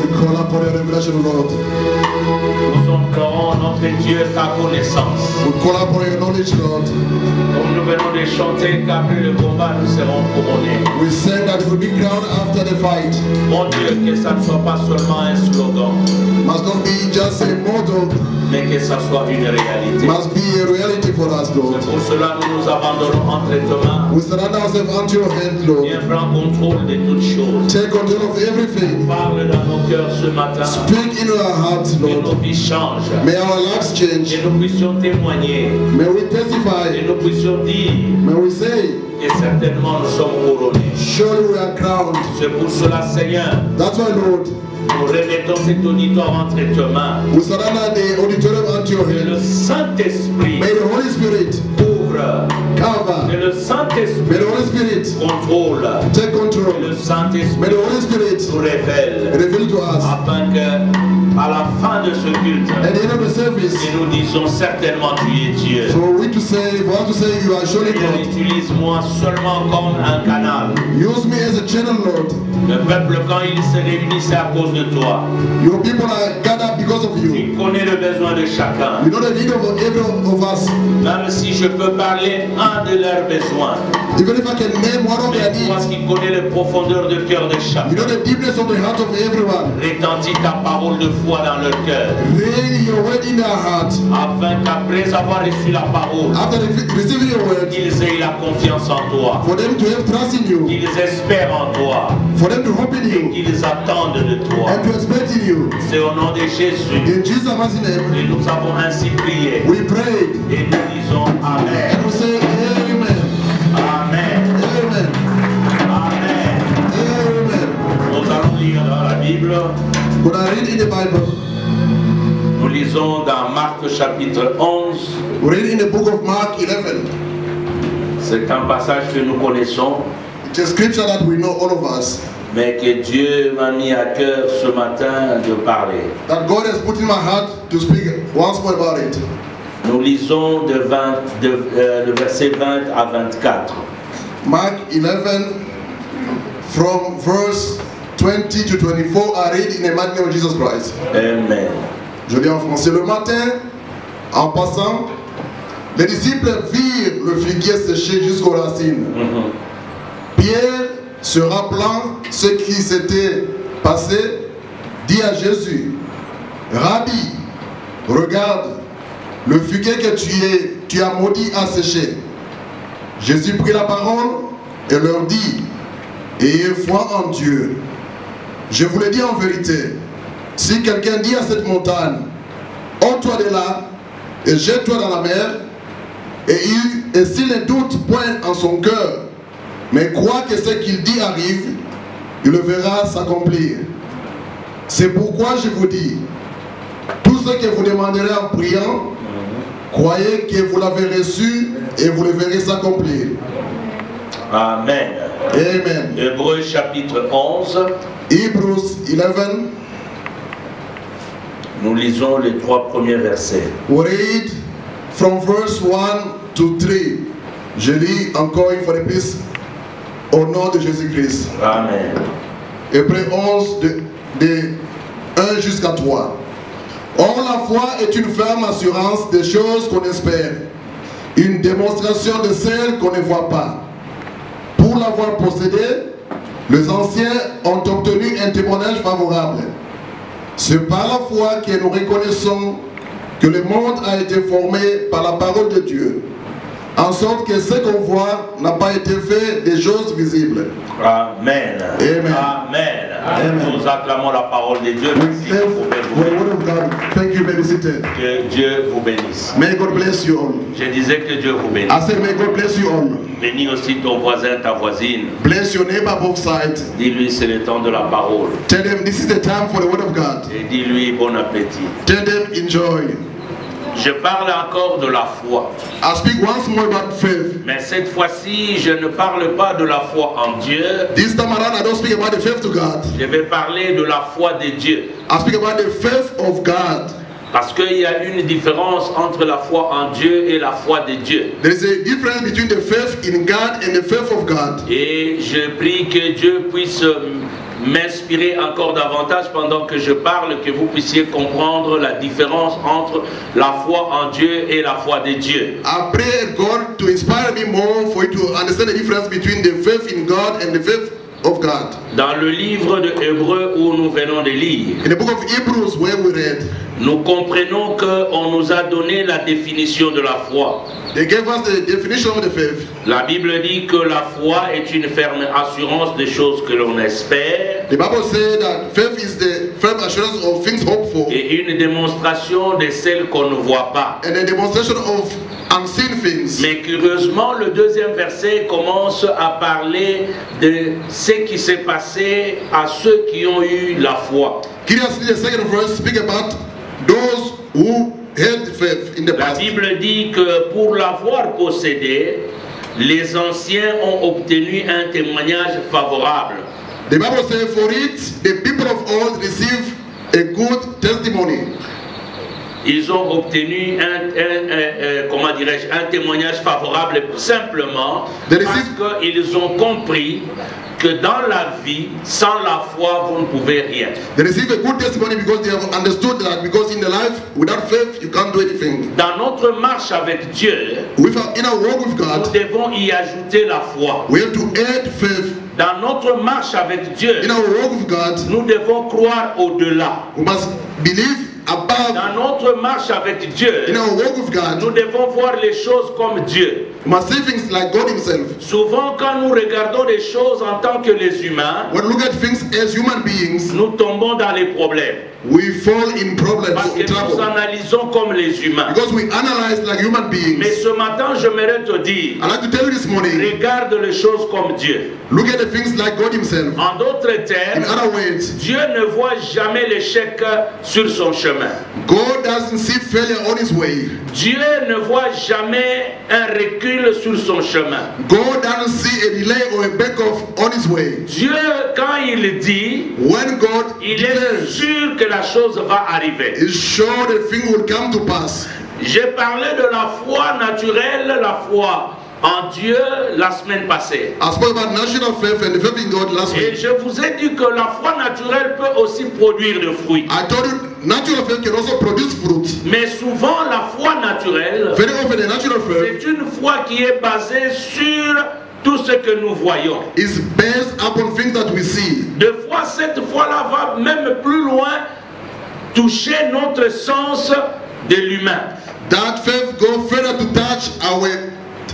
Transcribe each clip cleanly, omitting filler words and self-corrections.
We call upon your revelation, Lord. Nous implorons notre Dieu ta connaissance. We call upon your knowledge, Lord. Comme nous venons de chanter qu'après le combat nous serons couronnés. We say that we'll be crowned after the fight. Mon Dieu, que ça ne soit pas seulement un slogan, Must not be just a motto, mais que ça soit une réalité. must be a reality for us, Lord. Pour cela, nous nous abandonnons entre tes mains. We surrender ourselves unto your hand, Lord. Viens prendre contrôle de toutes choses. Take control of everything. Parle dans nos cœurs ce matin. Speak in our hearts, Que nos Lord. vies changent. May our lives change. Que nous puissions témoigner. May we Que testify. nous puissions dire May we say, que certainement nous sommes couronnés. surely we are crowned. C'est pour cela, Seigneur, That's why, Lord, nous remettons cet auditoire entre tes mains. we surrender the auditorium unto your Que le hand. Saint-Esprit May the Holy Spirit ouvre. Que cover. le May Saint-Esprit the Holy Spirit contrôle. take Que le control. May Saint-Esprit the Holy Spirit nous révèle. reveal to us. Afin que, à la fin de ce culte, At the end of the service, que nous disons certainement tu es Dieu. for us to say you are surely Seigneur, God. utilise-moi seulement comme un canal. Use me as a channel, Lord. Le peuple, quand il se réunit, c'est à cause de toi. Your people are gathered because of you. Tu connais le besoin de chacun. You know the need of every of us. Même si je peux parler un de leurs besoins. Even if I can name one of their Mais toi needs, qui connais les profondeurs de cœur de you chacun. know the deepness of the heart of everyone. Rétendis ta parole de foi dans leur cœur. Rain your word in their heart. Afin qu'après avoir reçu la parole, After receiving your word, qu'ils aient la confiance en toi. for them to have trust in you, Qu'ils espèrent en toi. for them to hope in you, Qu'ils attendent de toi. and to expect in you. C'est au nom de Jésus In Jesus' mighty name, que nous avons ainsi prié. we pray Et nous disons Amen. and we say Amen. Amen. Amen. Amen. Amen. Nous allons lire dans la Bible. When I read in the Bible, Nous lisons dans Marc chapitre 11. we read in the book of Mark 11. C'est un passage que nous connaissons, It's a scripture that we know, all of us, mais que Dieu m'a mis à cœur ce matin de parler. that God has put in my heart to speak once more about it. Nous lisons de le verset 20 à 24. Mark 11, from verse 20 to 24, I read in the mighty name of Jesus Christ. Amen. Je lis en français. Le matin, en passant, les disciples virent le figuier séché jusqu'aux racines. Pierre, se rappelant ce qui s'était passé, dit à Jésus, Rabbi, regarde, le figuier que tu as maudit a séché. Jésus prit la parole et leur dit, ayez foi en Dieu. Je vous le dis en vérité, si quelqu'un dit à cette montagne, ôte-toi de là et jette-toi dans la mer, et s'il ne doute point en son cœur, mais croit que ce qu'il dit arrive, il le verra s'accomplir. C'est pourquoi je vous dis, tout ce que vous demanderez en priant, croyez que vous l'avez reçu et vous le verrez s'accomplir. Amen. Amen. Hébreux chapitre 11. Hebrews 11, Nous lisons les 3 premiers versets. we read from verse 1 to 3. Je lis encore une fois de plus au nom de Jésus-Christ. Amen. Hébreux 11, de 1 jusqu'à 3. Or, la foi est une ferme assurance des choses qu'on espère, une démonstration de celles qu'on ne voit pas. Pour l'avoir possédée, les anciens ont obtenu un témoignage favorable. C'est par la foi que nous reconnaissons que le monde a été formé par la parole de Dieu, en sorte que ce qu'on voit n'a pas été fait des choses visibles. Amen. Amen. Amen. Amen. Nous acclamons la parole de Dieu. We Merci. thank Vous pouvez for vous the lever. word of God. Thank you, may be seated. Que Dieu vous bénisse. May God bless you all. Je disais que Dieu vous bénisse. I said, may God bless you all. Bénis aussi ton voisin, ta voisine. Bless your neighbor both sides. Dis-lui c'est le temps de la parole. Tell them this is the time for the word of God. Et dis-lui bon appétit. Tell them enjoy. Je parle encore de la foi. I speak once more about faith. Mais cette fois-ci, je ne parle pas de la foi en Dieu. This time around, I don't speak about the faith to God. Je vais parler de la foi de Dieu. I speak about the faith of God. Parce qu'il y a une différence entre la foi en Dieu et la foi de Dieu. There is a difference between the faith in God and the faith of God. Et je prie que Dieu puisse m'inspirer encore davantage pendant que je parle, que vous puissiez comprendre la différence entre la foi en Dieu et la foi de Dieu. I pray God to inspire me more for you to understand the difference between the faith in God and the faith of God. Dans le livre de Hébreux où nous venons de lire, In the book of Hebrews where we read, nous comprenons qu'on nous a donné la définition de la foi. they gave us the definition of the faith. La Bible dit que la foi est une ferme assurance des choses que l'on espère The Bible says that faith is the firm assurance of things hoped for et une démonstration de celles qu'on ne voit pas. and a demonstration of unseen things. Mais curieusement, le deuxième verset commence à parler de ce qui s'est passé à ceux qui ont eu la foi. Curiously, the second verse speaks about those who had faith in the La past. Bible dit que pour l'avoir possédé, les anciens ont obtenu un témoignage favorable. The Bible says, for it, the people of old receive a good testimony. Ils ont obtenu comment dirais-je, un témoignage favorable simplement parce qu'ils ont compris que dans la vie, sans la foi, vous ne pouvez rien. They receive a good testimony because they have understood that because in the life, without faith, you can't do anything. Dans notre marche avec Dieu, In our walk with nous God, devons y ajouter la foi. we have to add faith. Dans notre marche avec Dieu, In our walk with God, nous devons croire au-delà. we must believe above. Dans notre marche avec Dieu, In our walk with nous God, devons voir les choses comme Dieu. we must see things like God Himself. Souvent, quand nous regardons les choses en tant que les humains, When we look at things as human beings, nous tombons dans les problèmes. we fall in problems, Parce que in nous trouble. analysons comme les humains. Because we analyze like human Mais beings. ce matin, j'aimerais te dire, I'd like to tell you this morning, regarde les choses comme Dieu. look at the things like God Himself. En d'autres In termes, other words, Dieu ne voit jamais l'échec sur son chemin. God doesn't see failure on His way. Dieu ne voit jamais un recul sur son chemin. God doesn't see a delay or a back off on His way. Dieu, quand il dit, When God il est declares, sûr que la chose va arriver. He's sure the thing will come to pass. J'ai parlé de la foi naturelle, la foi en Dieu la semaine passée. I spoke about national faith and the faith in God last Et week. je vous ai dit que la foi naturelle peut aussi produire des fruits. I told you natural faith can also produce fruit. Mais souvent, la foi naturelle, Very often the natural faith c'est une foi qui est basée sur tout ce que nous voyons. is based upon things that we see. Des fois, cette foi-là va même plus loin, toucher notre sens de l'humain. That faith goes further to touch our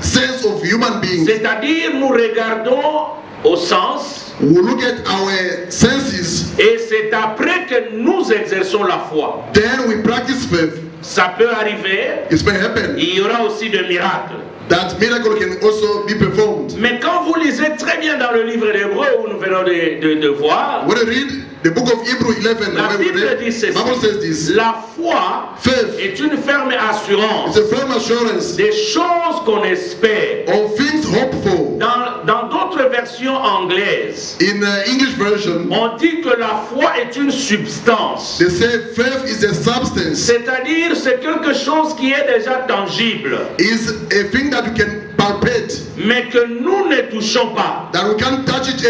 sense of human beings. C'est-à-dire, nous regardons au sens, We look at our senses, et c'est après que nous exerçons la foi. then we practice faith. Ça peut arriver, It may happen il y aura aussi des miracles. that miracle can also be performed. Mais quand vous lisez très bien dans le livre d'Hébreux où nous venons de voir, When you read the book of Hebrews 11, la where we Bible read, dit ceci. Bible says this. La foi Faith est une ferme assurance is a firm assurance des choses qu'on espère. of things hoped for. Dans d'autres versions anglaises, In the English version, on dit que la foi est une substance. they say faith is a substance, C'est-à-dire, c'est quelque chose qui est déjà tangible, is a thing that you can palpate, mais que nous ne touchons pas. that we can't touch it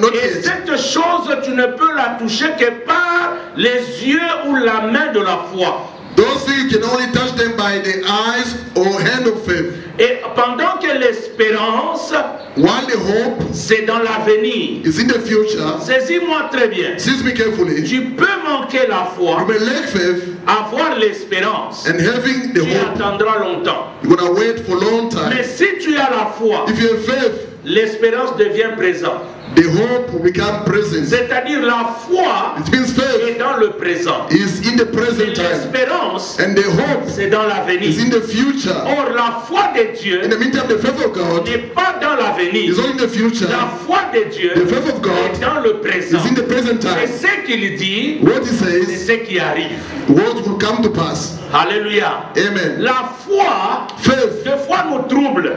not Et yet. cette chose, tu ne peux la toucher que par les yeux ou la main de la foi. Those things you can only touch them by the eyes or hand of faith. Et pendant que l'espérance, While the hope c'est dans l'avenir. is in the future, Saisis-moi très bien. seize me carefully, Tu peux manquer la foi, you may lack faith avoir l'espérance. and having the Tu hope, attendras longtemps. you're going to wait for a long Mais time. si tu as la foi, If you have faith, l'espérance devient présente. the hope will become present. C'est-à-dire la foi It means faith est dans le présent. is in the Et present time, l'espérance, and the hope c'est dans is l'avenir. in the future. Or, la foi de Dieu In the meantime, the faith of God n'est pas dans l'avenir. is only in the future. La foi de Dieu The faith of God est dans le présent. is in the present C'est time. ce qu'il dit, What he c'est says, ce qui arrive. what will come to pass. Alléluia. Amen. La foi, Faith des fois, nous trouble.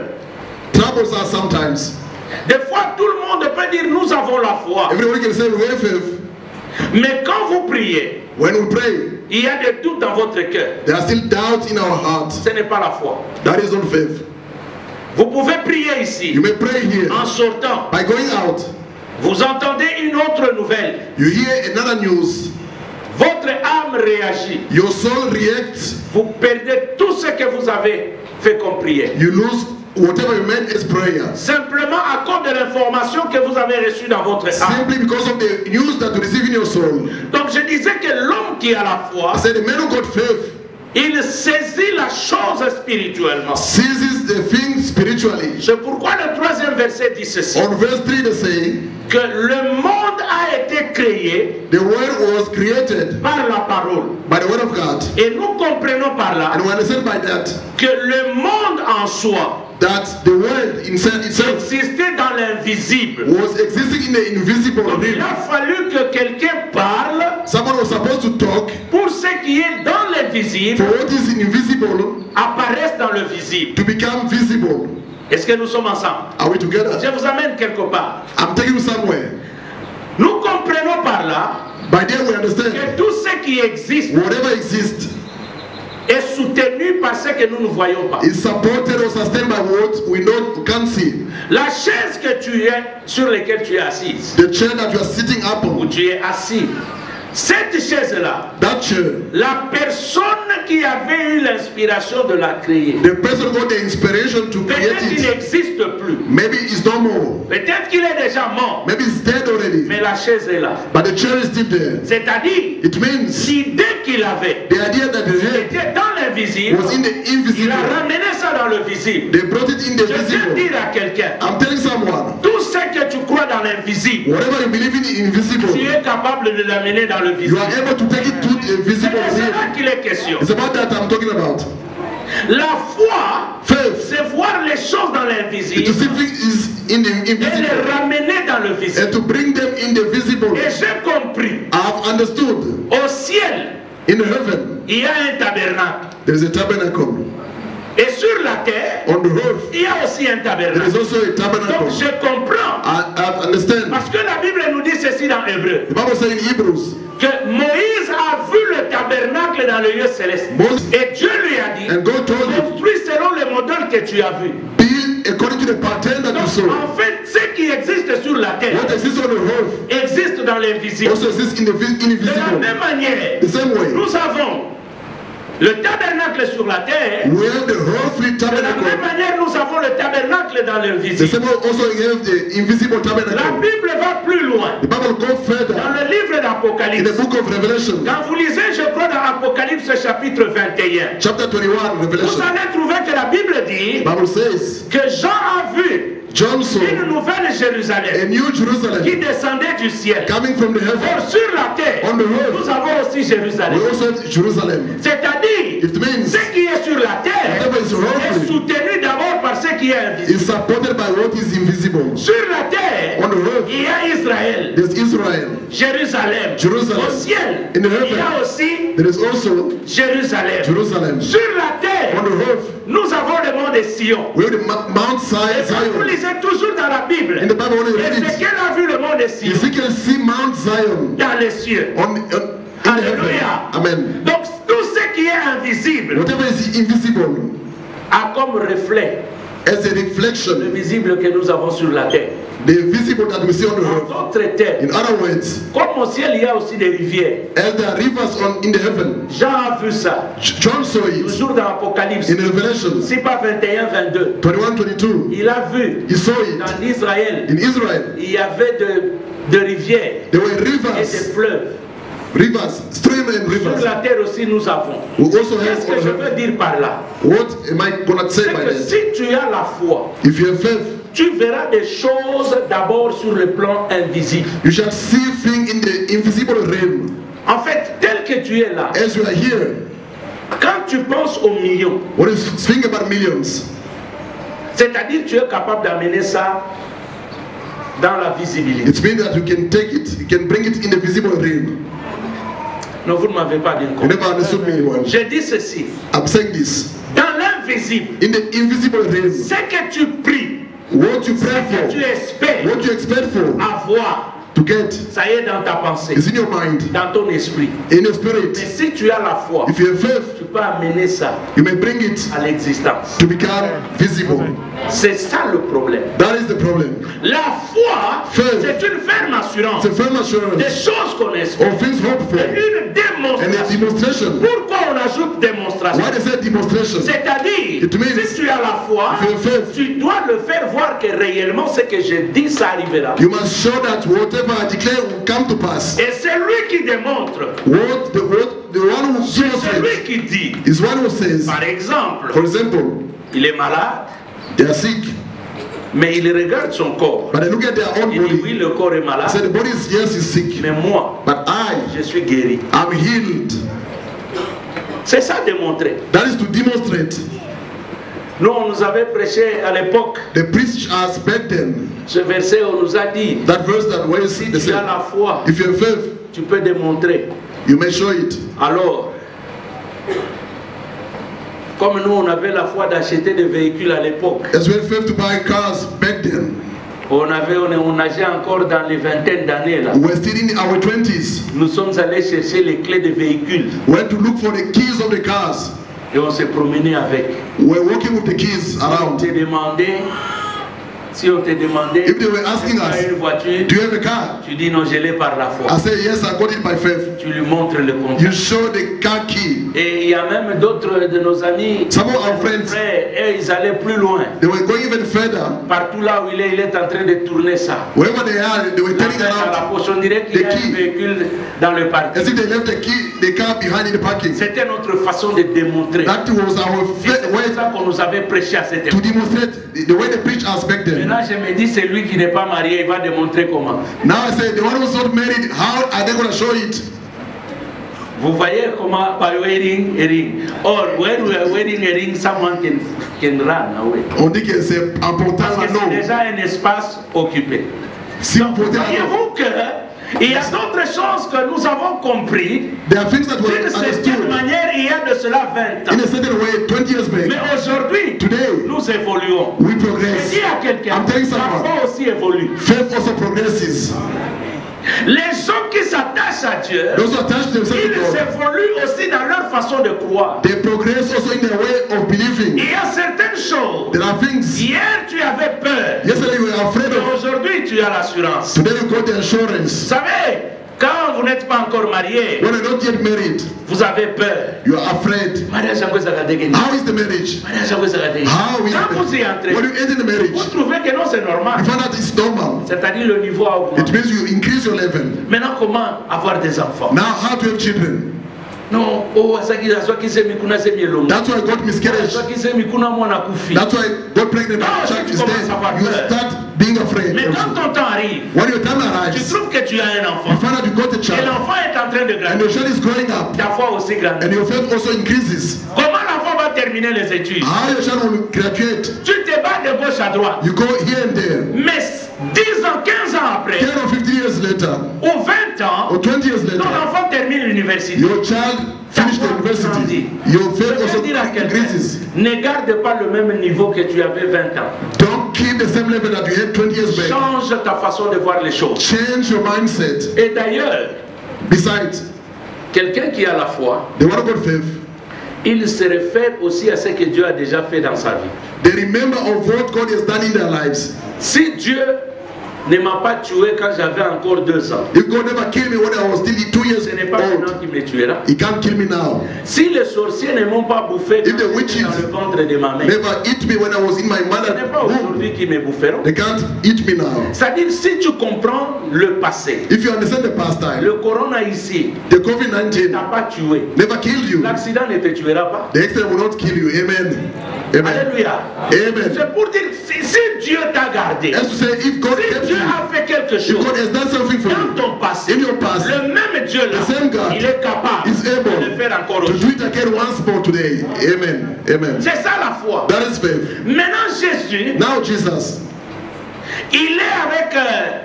troubles us sometimes. Des fois, tout le monde peut dire nous avons la foi. Everybody can say we have faith. Mais quand vous priez, When we pray, il y a des doutes dans votre cœur. there are still doubts in our heart. Ce n'est pas la foi. That is not faith. Vous pouvez prier ici You may pray here en sortant. by going out. Vous entendez une autre nouvelle. You hear another news. Votre âme réagit. Your soul reacts. Vous perdez tout ce que vous avez fait comme prière. You lose whatever you made as prayer. Simplement à cause de l'information que vous avez reçue dans votre âme. Simply because of the news that you receive in your soul. Donc je disais que l'homme qui a la foi, I said the man who got faith, il saisit la chose spirituellement. seizes the thing spiritually. C'est pourquoi le troisième verset dit ceci. On verse 3 they say, Que le monde a été créé the world was created par la parole. by the word of God. Et nous comprenons par là And we understand by that, que le monde en soi that the world inside itself existait dans l'invisible. was existing in the invisible Donc il realm. a fallu que quelqu'un parle Someone was supposed to talk pour ce qui est dans l'invisible for what is invisible apparaisse dans le visible. to become visible. Est-ce que nous sommes ensemble? Are we together? Je vous amène quelque part. I'm taking you somewhere. Nous comprenons par là By there we understand que tout ce qui existe whatever exists est soutenu par ce que nous ne voyons pas. is supported or sustained by what we can't see. La chaise que tu es, sur laquelle tu es assise, The chair that you are sitting où upon, tu es assis, cette chaise-là, that chair, la personne qui avait eu l'inspiration de la créer, the person got the inspiration to create peut-être qu'il it. n'existe plus, Maybe it's no more. peut-être qu'il est déjà mort, Maybe it's dead already. mais la chaise est là. But the chair is still there. C'est-à-dire, It means l'idée qu'il avait the idea that they had était dans l'invisible, was in the il invisible. a ramené ça dans le visible. They brought it in the Je veux visible. dire à quelqu'un, I'm telling someone, tout ce que tu crois dans l'invisible, whatever you believe in the tu invisible, es capable de l'amener dans le you visible. are able to take it to the C'est visible de cela realm. qu'il est question. It's about that I'm talking about. La foi, Faith, c'est voir les choses dans to l'invisible see things is in the et les invisible ramener dans le visible. and to bring them in the visible. Et j'ai compris, I've understood. au ciel, In heaven, il y a un tabernacle. there is a tabernacle. Et sur la terre, On the earth, il y a aussi un there is tabernacle. also a Donc tabernacle. je comprends. I understand. Parce que la Bible nous dit ceci dans Hébreu. The Bible says in Hebrews, Que Moïse a vu le tabernacle dans le lieu céleste. Moses, Et Dieu lui a dit, and God told him, construis selon le modèle que tu as vu. build according to the pattern that you Donc, saw. en fait, ce qui existe sur la terre What exists on the earth existe dans l'invisible. also exists in the De la invisible. même manière, The same way, nous avons le tabernacle sur la terre. where the earthly De la même tabernacle, manière, nous avons le tabernacle dans the l'invisible. same way also you have the invisible La tabernacle. Bible va plus loin. The Bible goes Dans further le livre in the d'Apocalypse, book of Revelation, quand vous lisez, je crois, dans Apocalypse chapitre 21, chapter 21, vous Revelation. allez trouver que la Bible dit The Bible says, que Jean a vu John saw une nouvelle a Jérusalem new qui Jerusalem descendait du ciel. coming from the Or, heaven. sur la terre, On the earth, nous avons aussi Jérusalem. we also have Jerusalem. C'est-à-dire, It means ce qui est sur la terre whatever is est earthly soutenu d'abord par ce qui est invisible. is supported by what is invisible. Sur la terre, On the earth, il y a Israël, there's Israel. Jérusalem. Jerusalem. Au ciel, In the il y a heaven, aussi there is also Jérusalem. Jerusalem. Sur la terre, On the earth, nous avons le mont de Sion. we have the Mount Et quand vous Zion. lisez toujours dans la Bible, In the Bible, when you read it, Ézéchiel a vu le mont de Sion Ezekiel see Mount Zion dans les cieux. in the heaven. Alléluia. Amen. Donc tout ce qui est invisible Whatever is invisible a comme reflet as a le reflection, visible que nous avons sur la terre. the visible that we see on the En earth. d'autres terres, In other words, comme au ciel il y a aussi des rivières. as there are rivers in the heaven, Jean a vu ça, John saw it toujours dans Apocalypse. in Revelation C'est pas 21, 22. 21:22. Il a vu He saw it dans Israël, in Israel. il y avait de rivières There were et des rivers, stream and Sur rivers. la terre aussi nous avons. We also have Qu'est-ce que je veux dire par là? what am I gonna say C'est by que that? si tu as la foi, If you have faith, tu verras des choses d'abord sur le plan invisible. you shall see things in the invisible realm. En fait, tel que tu es là, As you are here, quand tu penses aux millions, what is think about millions? c'est-à-dire tu es capable d'amener ça dans la visibilité. It means that you can take it, you can bring it in the visible realm. Non, vous ne m'avez pas bien You compris. never understood me well. J'ai dit ceci. I'm saying this. Dans l'invisible, In the invisible realm, ce que tu pries, what you ce pray que tu for, espères what you expect for, avoir, to get. Ça y est dans ta pensée, It's in your mind, dans ton esprit. in your spirit. Mais si tu as la foi, If you have faith, tu peux amener ça you may bring it à l'existence. to become visible. C'est ça le problème. That is the problem. La foi, Faith. c'est une ferme assurance It's a firm des assurance choses qu'on espère. of things hoped for, Et une and a démonstration. demonstration. Pourquoi on ajoute démonstration? Why they say demonstration? C'est-à-dire, It means si tu as la foi, if you have faith, tu dois le faire voir que réellement ce que je dis, ça arrivera. you must show that whatever I declare will come to pass. Et c'est lui qui démontre. The one who C'est demonstrates lui qui dit. is one who says, Par exemple, for example, il est malade, they are sick, mais il regarde son corps. but they look at their own Il dit oui, body. le corps est They malade, say the body is, yes, is sick, mais moi, but je suis guéri. I'm healed. C'est ça démontrer. That is to demonstrate. Nous, on nous avait prêché à l'époque The preach us back then. ce verset, on nous a dit, That verse that where si they tu as say, la foi, if you have faith, tu peux démontrer. you may show it. Alors, comme nous, on avait la foi d'acheter des véhicules à l'époque, As we had faith to buy cars back then, on nageait encore dans les vingtaines d'années là. we were still in our 20s. Nous sommes allés chercher les clés des véhicules We had to look for the keys of the cars. et on s'est promené avec. We were walking with the keys On around. te demandait, si on te demandait, If they were asking tu as us, une voiture, do you have a car? tu dis non, je l'ai par la foi. I say, yes, I got it by faith. Tu lui montres le You contrat. show the car key. Et il y a même d'autres de nos amis, Some of our nos friends, frères, et ils allaient plus loin. they were going even further. Partout là où il est en train de tourner ça. Wherever they are, they were La turning main à la around poche, on dirait qu'il y a the un key. véhicule dans le parking. as if they left the car behind in the parking. C'était notre façon de démontrer. That was our Et c'est way pour ça qu'on nous avait prêché à cette to époque. demonstrate the way they preach us back then. Maintenant, je me dis, c'est lui qui n'est pas marié, il va démontrer comment. Now I say, the one who's not married, how are they going to show it? Vous voyez comment by wearing a ring. Or when we are wearing a ring, someone can run away. On dit que c'est important Parce que c'est maintenant. déjà un espace occupé. Si vous portez la Voyez-vous qu'il y a d'autres choses que nous avons compris. there are things that were D'une certaine understood manière, il y a de cela 20 in ans. a certain way 20 years Mais back. aujourd'hui, Today, nous évoluons. we Je progress. dis à quelqu'un, I'm telling la someone, foi aussi évolue. faith also progresses. Les gens qui s'attachent à Dieu, Those who attach themselves ils to God, évoluent aussi dans leur façon de croire. they progress also in their way of believing. Il y a certaines choses. There are things. Hier, tu avais peur. Yesterday you were afraid Mais of. aujourd'hui, tu as l'assurance. Vous Today you got the assurance. savez, quand vous n'êtes pas encore marié, When you're not yet married, vous avez peur. you are afraid. Mariage yangu ezakadege ni- How is the marriage? mariage yangu ezakadege. How is Quand vous y the entrez, when you enter the marriage? vous trouvez que non, c'est normal. You find out it's normal. C'est-à-dire le niveau a It augmenté. means you increase your level. Maintenant, comment avoir des enfants? Now how to have children? Non, oh, azwaki se mikuna se mielongo. That's why I got miscarriage. Azwaki se mikuna mwana kufi. That's why I got pregnant No, and the child tu is commences dead. à avoir You peur. start being afraid Mais quand also. ton temps arrive, When your time tu arrives, trouves que tu as un you enfant. find out you got a Et child. l'enfant est en train de And grandir. your child is growing up. Ta foi aussi grandit. And your faith also increases. Comment l'enfant va terminer les études? How your child will graduate. Tu te bats de gauche à droite. You go here and there. Mais 10 ans, 15 ans après, 10 or 15 years later, ou 20 ans, or 20 years ton later, enfant termine l'université. your child finished the university. Your Je faith veux also dire à quelqu'un, increases. ne garde pas le même niveau que tu avais 20 ans. Don't keep the same level that you had 20 years back. Change ta façon de voir les choses. Change your mindset. Et d'ailleurs, Besides, quelqu'un qui a la foi, the one who got faith, il se réfère aussi à ce que Dieu a déjà fait dans sa vie. they remember of what God has done in their lives. Si Dieu ne m'a pas tué quand j'avais encore 2 ans, If God never killed me when I was still 2 years ce n'est pas maintenant old, qu'il me tuera. He can't kill me now. Si les sorciers ne m'ont pas bouffé quand If the j'étais witches dans le ventre de ma mère, Never eat me when I was in my ce n'est mother's pas womb. aujourd'hui qu'ils me boufferont. They can't eat me now. C'est-à-dire, si tu comprends le passé, If you understand the past time, le corona ici the COVID-19 n'a pas tué. never killed you. L'accident ne te tuera pas. The accident will not kill you. Amen. Amen. Alléluia. Amen. C'est pour dire, si Dieu t'a gardé, As to say, if God si kept Dieu you, a fait quelque if chose God has done something for dans you, ton passé, in your past, le même Dieu là, the same God il est capable is able de le faire encore to do aujourd'hui. it again once more today. Amen. Amen. C'est ça la foi. That is faith. Maintenant Jésus, Now Jesus, il est avec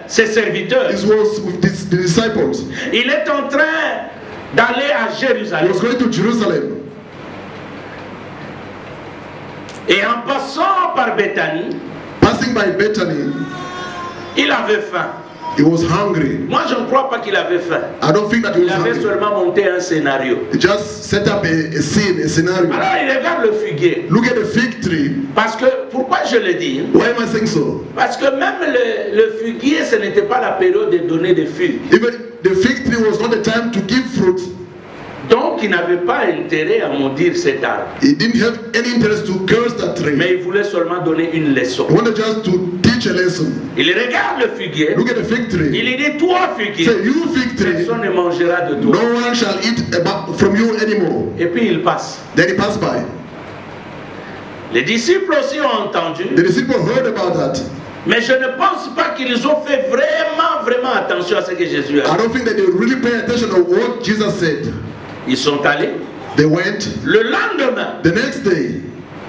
ses serviteurs. this was with the disciples. Il est en train d'aller à He Jérusalem. was going to Jerusalem. Et en passant par Bethanie, Passing by Bethany, il avait faim. He was hungry. Moi, je ne crois pas qu'il avait faim. I don't think that he Il was avait hungry. seulement monté un scénario. He just set up a scene, a scenario. Alors, il regarde le figuier. Look at the fig tree. Parce que, pourquoi je le dis? Why am I saying so? Parce que même le figuier, ce n'était pas la période de donner des figues. Even the fig tree was not the time to give fruit. Donc, il n'avait pas intérêt à maudire cet arbre. He didn't have any interest to curse that tree. Mais il voulait seulement donner une leçon. He wanted just to teach a lesson. Il regarde le figuier. Look at the fig tree. Il dit, toi figuier, Say, you fig tree, personne ne mangera de toi. no one shall eat from you anymore. Et puis il passe. Then he passed by. Les disciples aussi ont entendu. The disciples heard about that. Mais je ne pense pas qu'ils ont fait vraiment attention à ce que Jésus a dit. I don't think that they really pay attention to what Jesus said. Ils sont allés. They went. Le lendemain, The next day,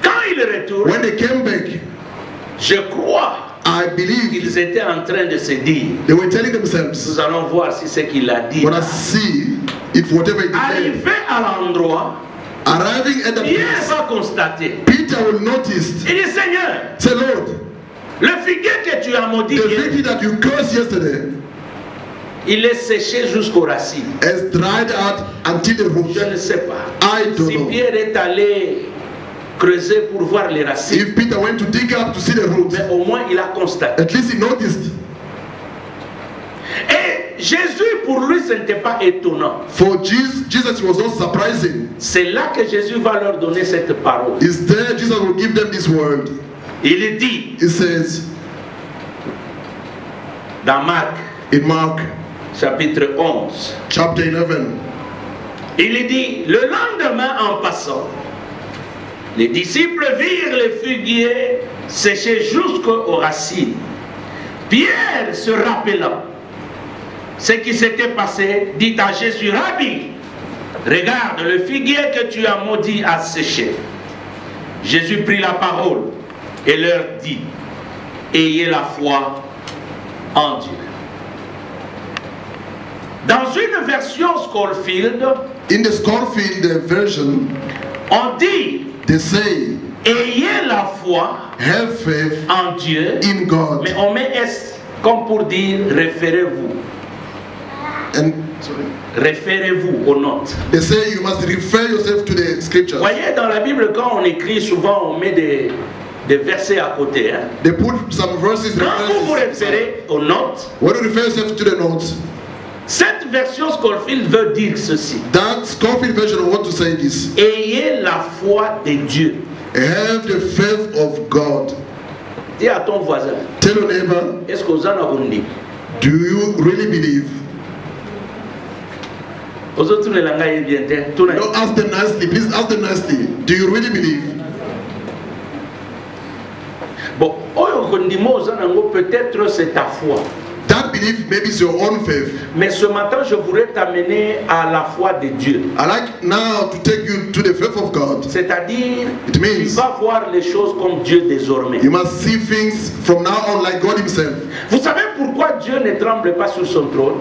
quand ils retournent, when they came back, je crois I believe qu'ils étaient en train de se dire, they were telling themselves, nous allons voir si ce qu'il a dit. when I see if whatever he declared, Arrivé à l'endroit, arriving at the Pierre place, va constater. Peter will notice, Il dit, Seigneur, say, Lord, le figuier que tu as maudit, the hier, fig tree that you cursed yesterday il est séché jusqu'aux racines. has dried out until the root. Je ne sais pas. I don't Si know. Pierre est allé creuser pour voir les racines, If Peter went to dig up to see the root, mais au moins il a constaté. at least he noticed. Et Jésus, pour lui, ce n'était pas étonnant. For Jesus, it was not surprising. C'est là que Jésus va leur donner cette parole. Is there Jesus will give them this word. Il dit It says dans Marc, in Mark chapitre 11, chapter 11, il dit, le lendemain en passant, les disciples virent le figuier séché jusqu'aux racines. Pierre, se rappelant ce qui s'était passé, dit à Jésus, Rabbi, regarde, le figuier que tu as maudit a séché. Jésus prit la parole et leur dit, ayez la foi en Dieu. Dans une version Scofield, in the Scofield version, on dit, they say, ayez la foi have faith en Dieu, in God. mais on met S comme pour dire référez-vous. And Référez-vous aux notes. they say you must refer yourself to the scriptures. Voyez, dans la Bible, quand on écrit, souvent on met des versets à côté. Hein. They put some verses. Quand vous vous référez aux notes, When you refer yourself to the notes, cette version Scofield veut dire ceci. that Scofield version want to say this. Ayez la foi de Dieu. Have the faith of God. Dis à ton voisin, Tell your neighbor, est-ce que vous en avez dit? do you really believe? Aux autres, les langages bien. Don't ask them nicely. Please ask them nicely. Do you really believe? Bon, peut-être c'est ta foi. That belief maybe is your own faith. Mais ce matin, je voudrais t'amener à la foi de Dieu. I like now to take you to the faith of God. C'est-à-dire, It tu means vas voir les choses comme Dieu désormais. you must see things from now on like God himself. Vous savez pourquoi Dieu ne tremble pas sur son trône?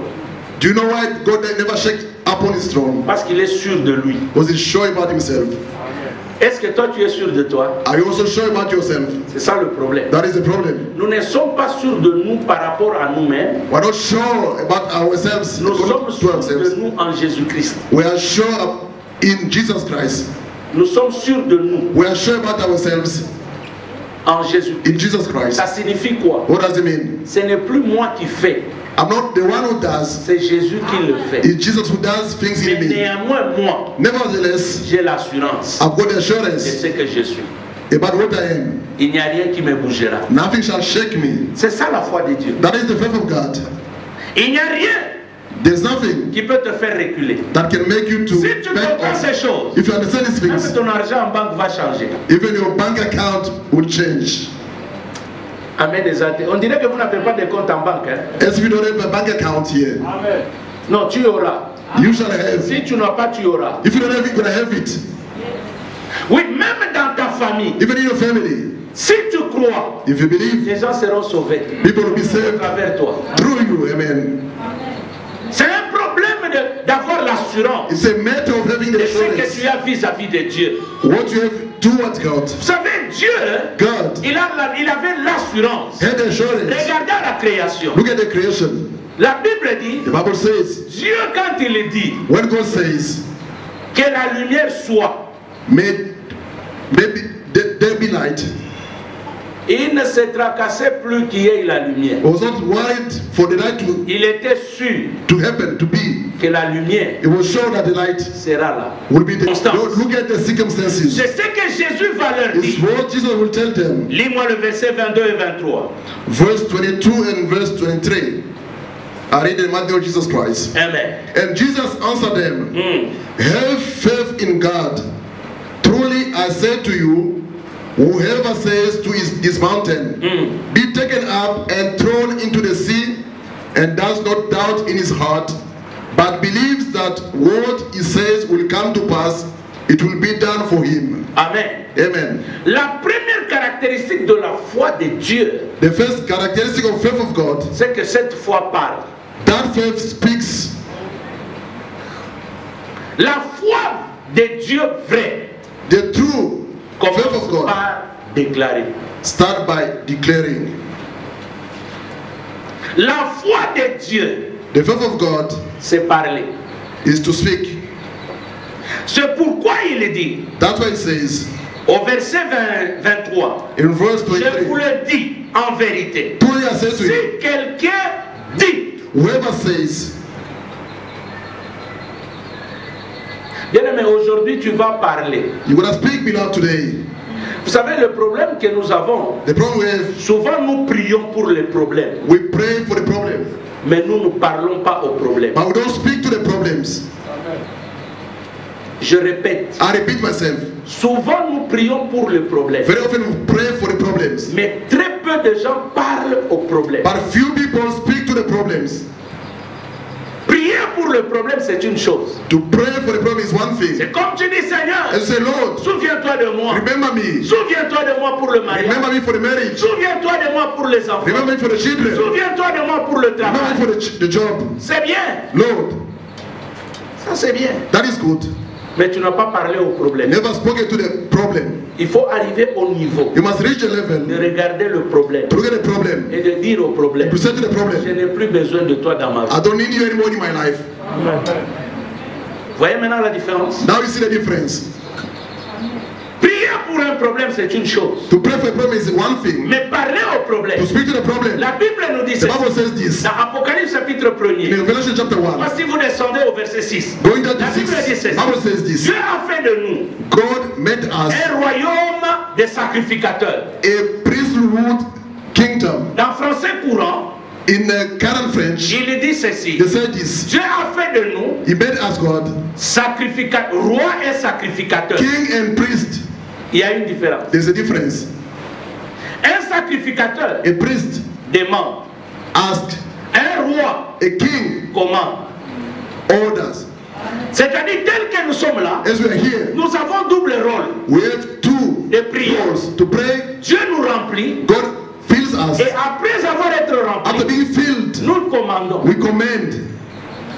Do you know why God never shake upon his throne? Parce qu'il est sûr de lui. Was he sure about himself? Est-ce que toi tu es sûr de toi? Are you also sure about yourself? C'est ça le problème. That is the problem. Nous ne sommes pas sûrs de nous par rapport à nous-mêmes. We're not sure about ourselves. Nous sommes To sûrs de ourselves. nous en Jésus-Christ. We are sure in Jesus Christ. Nous sommes sûrs de nous We are sure about ourselves en Jésus-Christ. in Jesus Christ. Ça signifie quoi? What does it mean? Ce n'est plus moi qui fais. I'm not the one who does. C'est Jésus qui le fait. It's Jesus who does things Mais in me. néanmoins, moi, Nevertheless, j'ai l'assurance I've got the de assurance ce que je suis. about what I am. Il n'y a rien qui me bougera. Nothing shall shake me. C'est ça la foi de Dieu. That is the faith of God. Il n'y a rien There's nothing qui peut te faire reculer. that can make you to Si tu back comprends off. ces choses, If you understand these même things, ton argent en banque va changer. even your bank account will change. Amen des athées. On dirait que vous n'avez pas de compte en banque. Hein? As if you don't have a bank account here, Amen. Non, tu auras. you shall have. Si tu n'as pas, tu auras. If you don't have it, you're gonna have it. Oui, même dans ta famille, Even in your family, si tu crois, if you believe, les gens seront sauvés people will be à saved travers toi. through you. Amen. C'est un problème d'avoir l'assurance It's a matter of having the de ce que assurance. tu as vis-à-vis de Dieu. What you have towards God. Vous savez, Dieu, God il avait l'assurance. had assurance. Regardez à la création. Look at the creation. La Bible dit, The Bible says, Dieu quand il dit when God says, que la lumière soit, may there be light, il ne se tracassait plus qu'il y ait la lumière. he was not worried for the light Il était sûr to happen, to be. que la lumière He was sure that the light sera là. will be there. Constance. Don't look at the circumstances. C'est ce que Jésus va leur It's dire. what Jesus will tell them. Lis-moi le verset 22 et 23. Verse 22 and verse 23. I read in Matthew Jesus Christ. Amen. And Jesus answered them, have faith in God. Truly I say to you, whoever says to this mountain, be taken up and thrown into the sea, and does not doubt in his heart, but believes that what he says will come to pass, it will be done for him. Amen. Amen. La première caractéristique de la foi de Dieu, The first characteristic of faith of God, c'est que cette foi parle. that faith speaks. La foi de Dieu vraie The true faith of commence God par déclarer. start by declaring. La foi de Dieu, The faith of God c'est parler. is to speak. C'est pourquoi il dit, That's why it says au verset 23, in verse je vous 23, le dis en vérité. truly I say to you, Si quelqu'un dit, whoever says, bien-aimé, aujourd'hui tu vas parler. you're going to speak beloved today. Vous savez, le problème que nous avons, The problem we have, souvent nous prions pour les problèmes, we pray for the problem, mais nous ne parlons pas aux problèmes. but we don't speak to the problems. Je répète, I repeat myself. souvent nous prions pour les problèmes, Very often we pray for the problems, mais très peu de gens parlent aux problèmes. but few people speak to the problems. Prier pour le problème, c'est une chose. To pray for the problem is one thing. C'est comme tu dis, Seigneur, And say, Lord, souviens-toi de moi. remember me. Souviens-toi de moi pour le mariage. Remember me for the marriage. Souviens-toi de moi pour les enfants. Remember me for the children. Souviens-toi de moi pour le Remember travail. me for the job. C'est bien. Lord, Ça, c'est bien. that is good. Mais tu n'as pas parlé au problème. Never spoken to the problem. Il faut arriver au niveau You must reach the de level regarder le problème to look at the problem, et de dire au problème, to say to the je problem, n'ai plus besoin de toi dans ma vie. I don't need you anymore in my life. Vous voyez maintenant la différence? Now you see the difference. Prier pour un problème, c'est une chose. To pray for a problem is one thing. Mais parler au problème, To speak to the problem, la Bible nous dit the ceci. Bible says this. Dans Apocalypse chapitre In 1er, Revelation chapter 1, si vous descendez au verset 6, going down la to Bible dit 6, ceci. Bible says this. Dieu a fait de nous God made us un royaume de sacrificateurs. a priesthood kingdom. Dans français courant, In current French, il dit ceci. they say this. Dieu a fait de nous He made us God, roi et sacrificateur. king and priest. Il y a une différence. There's a difference. Un sacrificateur A priest demande. asked, Un roi a king commande. orders. C'est-à-dire, tel que nous sommes là, As we are here, nous avons double rôle. we have two De prier. roles to pray. Dieu nous remplit. God fills us. Et après avoir été After rempli, being filled, nous commandons. we command.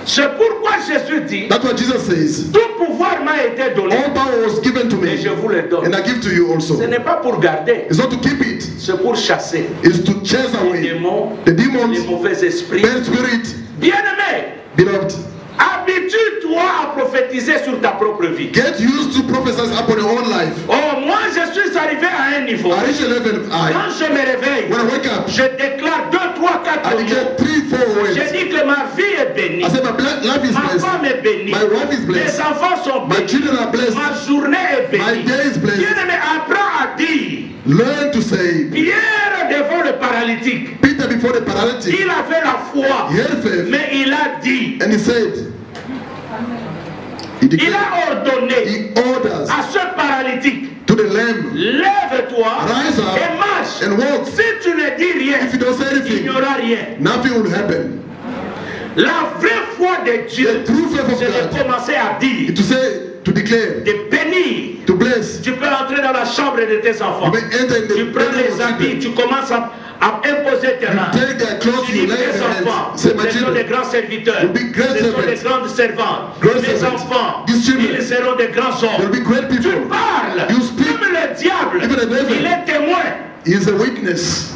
C'est pourquoi Jésus dit, That's what Jesus says. tout pouvoir m'a été donné All power was given to et je me, vous le donne. and I give to you also. Ce n'est pas pour garder, It's not to keep it, c'est pour chasser it's to chase les away démons, the les demons, mauvais esprits. bad spirit. Bien-aimé, Beloved, habitue-toi à prophétiser sur ta propre vie. get used to prophesy upon your own life. Oh, moi je suis arrivé à un niveau. I reach a level Quand je me réveille, when I wake up, je déclare 2, 3, 4 I mots. declare 3, 4 Je words. dis que ma vie est bénie. I say my life is Ma blessed. femme est bénie. My wife is Mes blessed. enfants sont My bénis. children are blessed. Ma journée est bénie. My day is blessed. Bien-aimé, apprends à dire. Learn to say, Pierre devant le paralytique, Peter before the paralytic, il avait la foi, he had faith, mais il a dit, and he said, he il declared, a ordonné he orders à ce paralytique, to the lamb, lève-toi rise up et marche. and walk. Si tu ne dis rien, If you don't say il anything, n'y aura rien. nothing will happen. La vraie foi de Dieu, The true faith of c'est de God commencer à dire, is to say, to declare, de bénir. to bless. Tu peux entrer dans la chambre de tes enfants. You may enter in the Tu prends bedroom les of habits, children. tu commences à imposer tes mains. Take their clothes, Tu dis, you lay mes their enfants, hands. Say, my ce sont des children, grands serviteurs. will be great Ce sont des servants. grandes servantes. Great Mes servants. enfants, These children, ils seront des grands they'll hommes. be great Tu people. parles. You speak. Même le diable, Even the devil. il est témoin. He is a witness.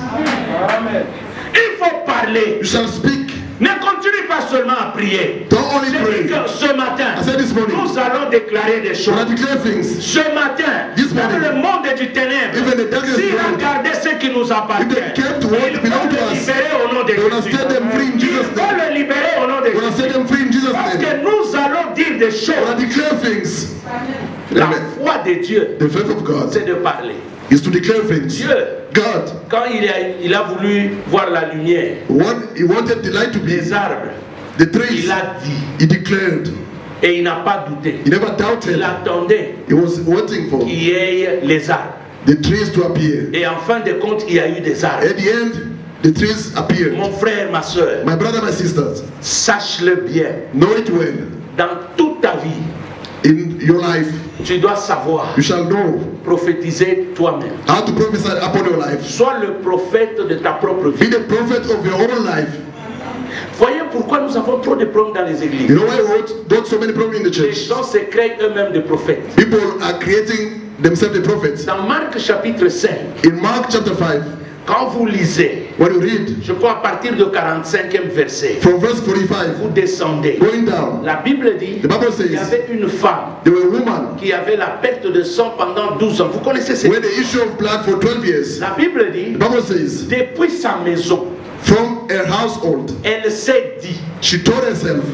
Il faut parler. You shall speak. Ne continue pas seulement à prier. Don't only Je pray. dis que ce matin, I said this morning, nous allons déclarer des choses. when I declare things, Ce matin, This dans morning, le monde du ténèbre, even the darkness s'ils world, regardaient ce qui nous appartient, if they kept what ils belong vont to le us, libérer au nom de they will Jésus. set them free in Ils Jesus' vont name. le libérer au nom de When I set Jésus. them free in Jesus' Parce name, que nous allons dire des when I choses. declare things, La Amen. foi de Dieu, The faith of God c'est de parler. is to declare things. Dieu, God, quand il a voulu voir la lumière, he wanted the light to be les arbres, the trees. il a dit. He declared. Et il n'a pas douté. He never doubted. Il attendait He was waiting for qu'il y ait les arbres. the trees to appear. Et en fin de compte, il y a eu des arbres. At the end, the trees appeared. Mon frère, ma soeur, My brother, my sisters, sache-le bien. know it well. Dans toute ta vie, In your life, tu dois savoir you shall know prophétiser toi-même. how to prophesy upon your life. Sois le prophète de ta propre Be vie. the prophet of your own life. Voyez pourquoi nous avons trop de problèmes dans les églises. You know why got so many problems in the Les church? gens se créent eux-mêmes des prophètes. People are creating themselves the prophets. Dans Marc chapitre 5, In Mark chapter 5, quand vous lisez, when you read je crois à partir du 45e verset, from verse 45, vous descendez. going down, La Bible dit the Bible qu'il y says avait une femme there were a woman qui avait la perte de sang pendant 12 ans. Vous connaissez cette with the issue of blood for 12 years. La Bible dit, The Bible says, depuis sa maison, from her household, elle s'est dit, she told herself,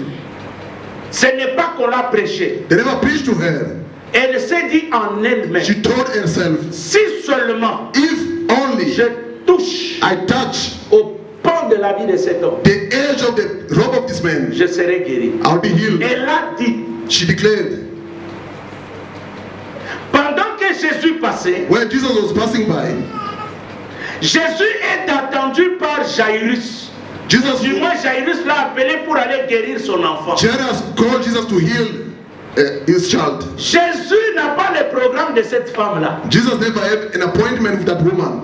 ce n'est pas qu'on l'a prêché. they never preached to her. Elle s'est dit en elle-même, She told herself, si seulement if only je touche I touch au pan de la vie de cet homme, the edge of the robe of this man, je serai guéri. I'll be healed. Elle a dit, She declared. pendant que Jésus passait, When Jesus was passing by, Jésus est attendu par Jairus. Du Jesus moins, Jairus l'a appelé pour aller guérir son enfant. Jairus called Jesus to heal his child. Jésus n'a pas le programme de cette femme-là. Jesus never had an appointment with that woman.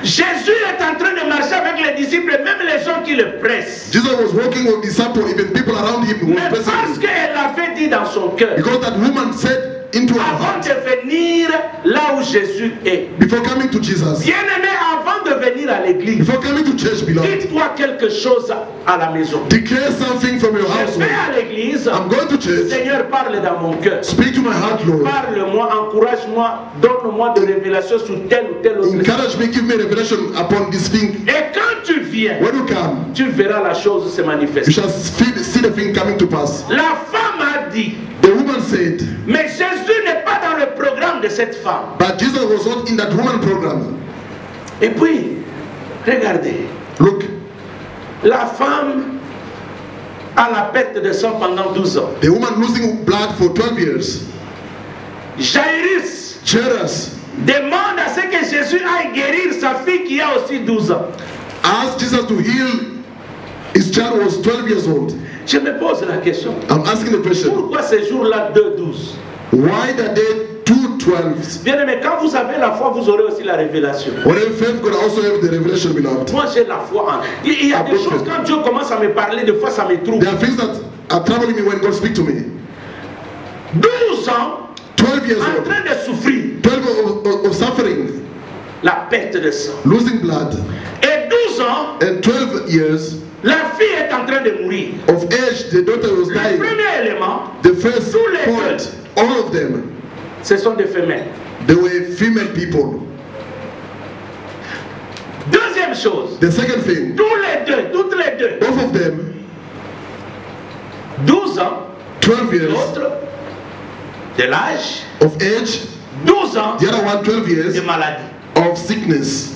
Jésus est en train de marcher avec les disciples, même les gens qui le pressent. Jesus was walking with disciples, even people around him who Mais were parce pressing him. qu'elle avait dit dans son cœur, Because that woman said into her avant heart, de venir là où Jésus est, before coming to Jesus, bien-aimé, avant de venir à l'église, before coming to church, beloved, dis-toi quelque chose à la maison. declare something from your Je household. vais à l'église, I'm going to church. Seigneur, parle dans mon cœur. Speak to my heart, Lord. Parle-moi, encourage-moi, donne-moi des révélations sur tel ou tel autre. Encourage me, give me revelation upon this thing. Et quand tu viens, When you come, tu verras la chose se you manifester. shall see the thing coming to pass. La femme a dit, The woman said, mais Jésus n'est pas dans le programme de cette femme. but Jesus was not in that woman program. Et puis, regardez, Look, la femme a la perte de sang pendant 12 ans. the woman losing blood for 12 years. Jairus Jairus demande à ce que Jésus aille guérir sa fille qui a aussi 12 ans. asked Jesus to heal his child who was 12 years old. Je me pose la question. I'm asking the question, Pourquoi ce jour-là 2-12? why the day 2:12? Bien aimé, quand vous avez la foi, vous aurez aussi la révélation. Whatever faith could also have the revelation, beloved. Moi, j'ai la foi en... Il y a des choses, quand Dieu commence à me parler, des fois, ça me trouble. There are things that are troubling me when God speaks to me. 12 ans, 12 years en old, train de souffrir 12 of suffering, la perte de sang. losing blood, Et 12 ans, and 12 years la fille est en train de mourir. of age, the daughter was Le dying. premier élément, The first Tous les point, all of them, ce sont des femelles. they were female people. Deuxième chose, The second thing, toutes les deux, both of them, 12 ans, 12 years l'autre de l'âge, of age, 12 ans the other one 12 de years maladie. of sickness.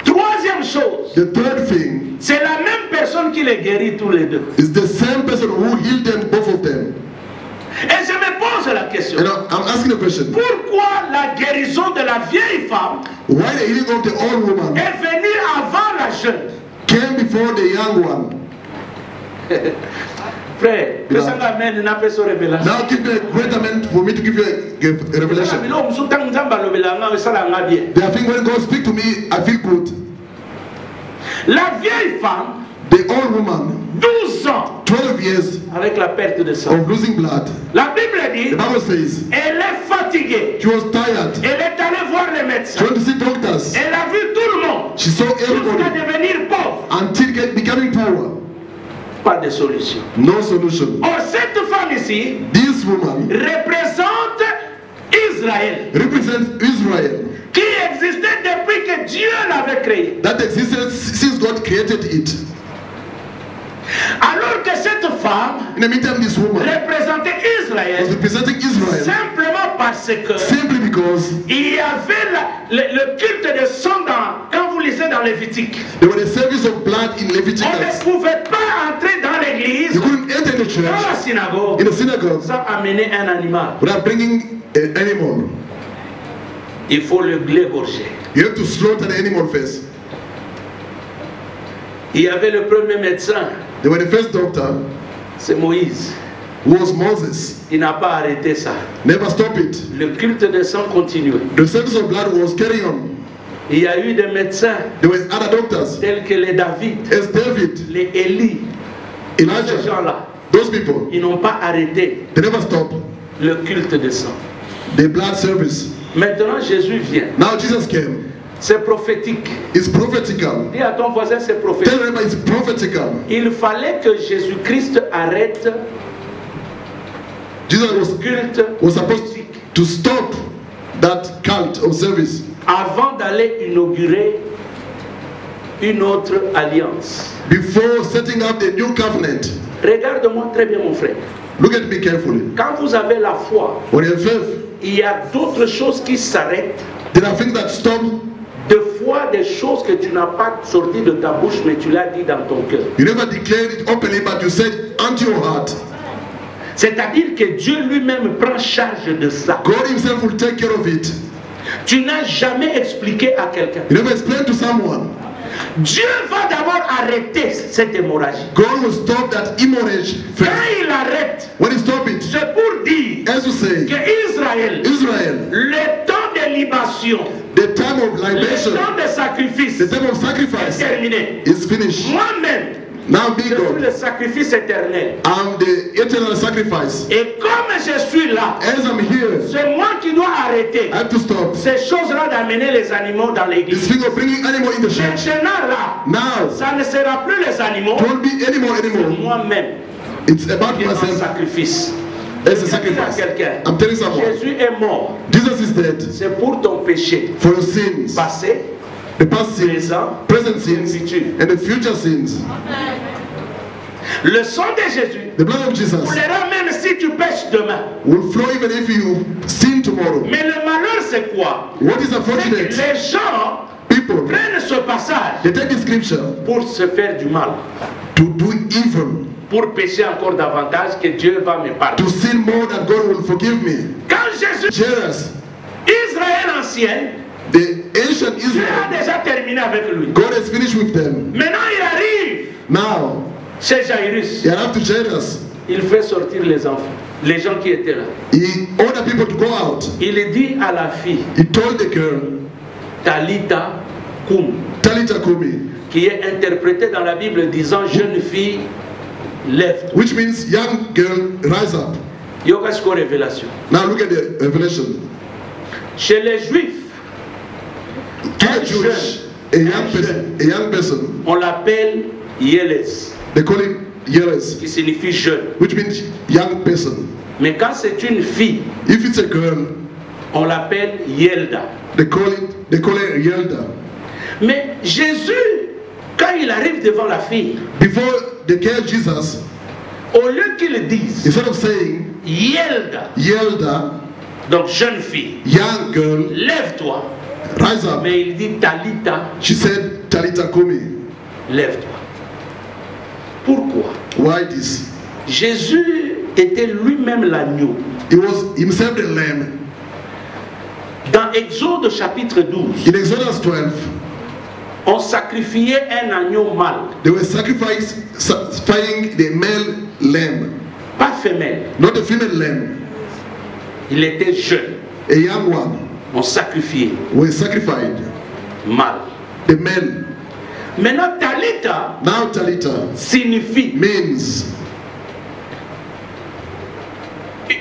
Troisième chose, The third thing c'est la même personne qui les guérit tous les deux. is the same person who healed them, both of them. Et je me pose la question, And I'm asking a question, pourquoi la guérison de la vieille femme why the healing of the old woman est venue avant la jeune? came before the young one? Frère, que ça m'amène n'a pas son révélation. Now give me a great amount for me to give you a revelation. There are things when God speaks to me, I feel good. La vieille femme, The old woman, 12 ans, 12 years avec la perte de sang. of losing blood. La Bible dit, The Bible says elle est fatiguée. she was tired. Elle est allée voir les She médecins. went to see doctors. Elle a vu tout le monde. She saw Jusqu'à everybody devenir pauvre. until becoming poor. Pas de solution. No solution. Or, cette femme ici This woman représente Israël, represents Israel qui existait depuis que Dieu l'avait créé. that existed since God created it. Alors que cette femme In the meantime, this woman représentait was Israël representing Israel simplement parce que simply because il y avait le culte de sang quand vous lisez dans Lévitique. there was a service of blood in On ne Leviticus. pouvait pas entrer dans l'église, You couldn't enter the dans la church, synagogue, in the synagogue, sans amener un animal. without bringing an animal. Il faut l'égorger. You have to slaughter the animal first. Il y avait le premier médecin, They were the first doctor, c'est Moïse. who was Moses. Il n'a pas arrêté ça. Never stop it. Le culte de sang continuait. The service of blood was carrying on. Il y a eu des médecins There were other doctors, tels que les David, as David, les Élie. Ces Elijah, gens-là, those people. ils n'ont pas arrêté They never stop le culte de sang. the blood service. Maintenant, Jésus vient. Now Jesus came. C'est prophétique. It's prophetical. Dis à ton voisin, c'est Tell prophétique. them it's prophetical. Il fallait que Jésus-Christ arrête Jesus le culte was supposed physique to stop that cult of service avant d'aller inaugurer une autre alliance. before setting up the new covenant. Regarde-moi très bien, mon frère. Look at me carefully. Quand vous avez la foi, When you have faith, il y a d'autres choses qui s'arrêtent. there are things that stop. Deux fois des choses que tu n'as pas sorties de ta bouche, mais tu l'as dit dans ton cœur. You never declared it openly, but you said unto your heart. C'est-à-dire que Dieu lui-même prend charge de ça. God himself will take care of it. Tu n'as jamais expliqué à quelqu'un. You never explained to someone. Dieu va d'abord arrêter cette hémorragie. God will stop that hemorrhage Quand first. il arrête, When he stop it, c'est pour dire as you say, que Israël, Israel, le temps de libation, the time of le libation, temps de sacrifice the time of est sacrifice terminé. is finished. Moi-même, Now be je suis God. le sacrifice éternel. I'm the eternal sacrifice. Et comme je suis là, As I'm here, c'est moi qui dois arrêter I have to stop ces choses-là d'amener les animaux dans this l'église. thing of bringing animal in the church. Maintenant là, Now, ça ne sera plus les animaux, it won't be animal anymore. moi-même It's about qui est en myself sacrifice. as a Je dis à sacrifice. quelqu'un, I'm telling someone, Jésus est mort. Jesus is dead C'est pour ton péché for your sins, passé, the past sins, présent, present sins, futur. and the future sins. Le sang de Jésus The blood of Jesus coulera même si tu pêches demain. will flow even if you sin tomorrow. Mais le malheur c'est quoi? What is C'est que unfortunate? les gens People, prennent ce passage they take the scripture pour se faire du mal, to do evil, pour pécher encore davantage que Dieu va me to pardonner. sin more than God will forgive me. Quand Jésus, Jealous, Israël ancien, the ancient Dieu a Israel, déjà terminé avec lui. God has finished with them. Maintenant il arrive Now, chez Jairus. they have to Jairus. Il fait sortir les enfants, les gens qui étaient là. He ordered people to go out. Il dit à la fille, He told the girl, Talita Koum, Talitha Kumi, qui est interprétée dans la Bible disant jeune fille, lève-toi. which means young girl, rise up. Yokasko révélation. Now look at the revelation. Chez les Juifs, To un the Jewish, a young person, on l'appelle Yeles, they call him Yeres, qui signifie jeune. which means young person. Mais quand c'est une fille, If it's a girl, on l'appelle Yelda. they call her Yelda. Mais Jésus, quand il arrive devant la fille, Before they call Jesus, au lieu qu'il dise instead of saying Yelda, Yelda, donc jeune fille, young girl, lève-toi, rise up, mais il dit Talita, she said Talitha Kumi. lève-toi. Pourquoi? Why this? Jésus était lui-même l'agneau. He was himself the lamb. Dans Exode chapitre 12, In Exodus 12, on sacrifiait un agneau mâle, they were sacrificing the male lamb, pas femelle. not the female lamb. Il était jeune. A young one On sacrifiait was sacrificed, mâle. the male. Maintenant, Talita Now Talitha signifie means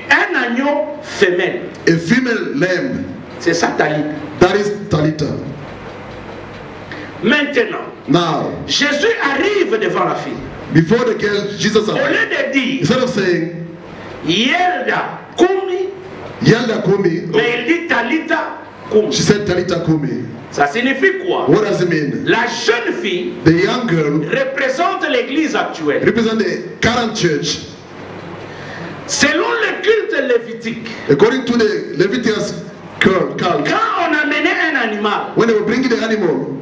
un agneau femelle. A female lamb. C'est ça Talita. That is Talita. Maintenant, Now, Jésus arrive devant la fille. before the girl, Jesus Au arrived. lieu de dire Instead of saying, Yelda Kumi, Yelda Kumi, mais il dit Talita Kumi. she said Talita Kumi. Ça signifie quoi? What does it mean? La jeune fille The young girl représente l'église actuelle. represents the current church. Selon le culte lévitique, According to the Leviticus cult, quand on amenait un animal, when they were bringing the animal,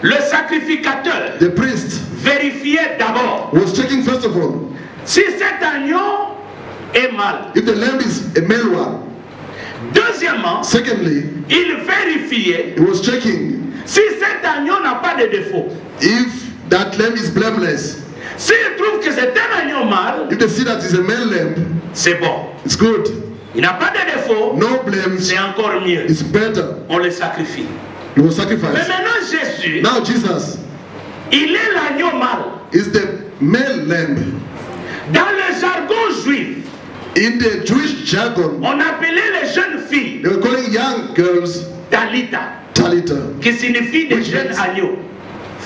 le sacrificateur the priest vérifiait d'abord was checking first of all si cet agneau est mâle. if the lamb is a male one. Deuxièmement, Secondly, il vérifiait he was checking si cet agneau n'a pas de défaut. if that lamb is blameless. S'il trouve que c'est un agneau mâle, If they see that it's a male lamb, c'est bon. it's good. Il n'a pas de défaut, No blames, c'est encore mieux. it's better. On le sacrifie. He was Mais sacrificed. maintenant Jésus, Now Jesus il est l'agneau mâle. is the male lamb. Dans le jargon juif, In the Jewish jargon, on appelait les jeunes filles they were calling young girls Talita, Talita, qui signifie des Which jeunes means- agneaux,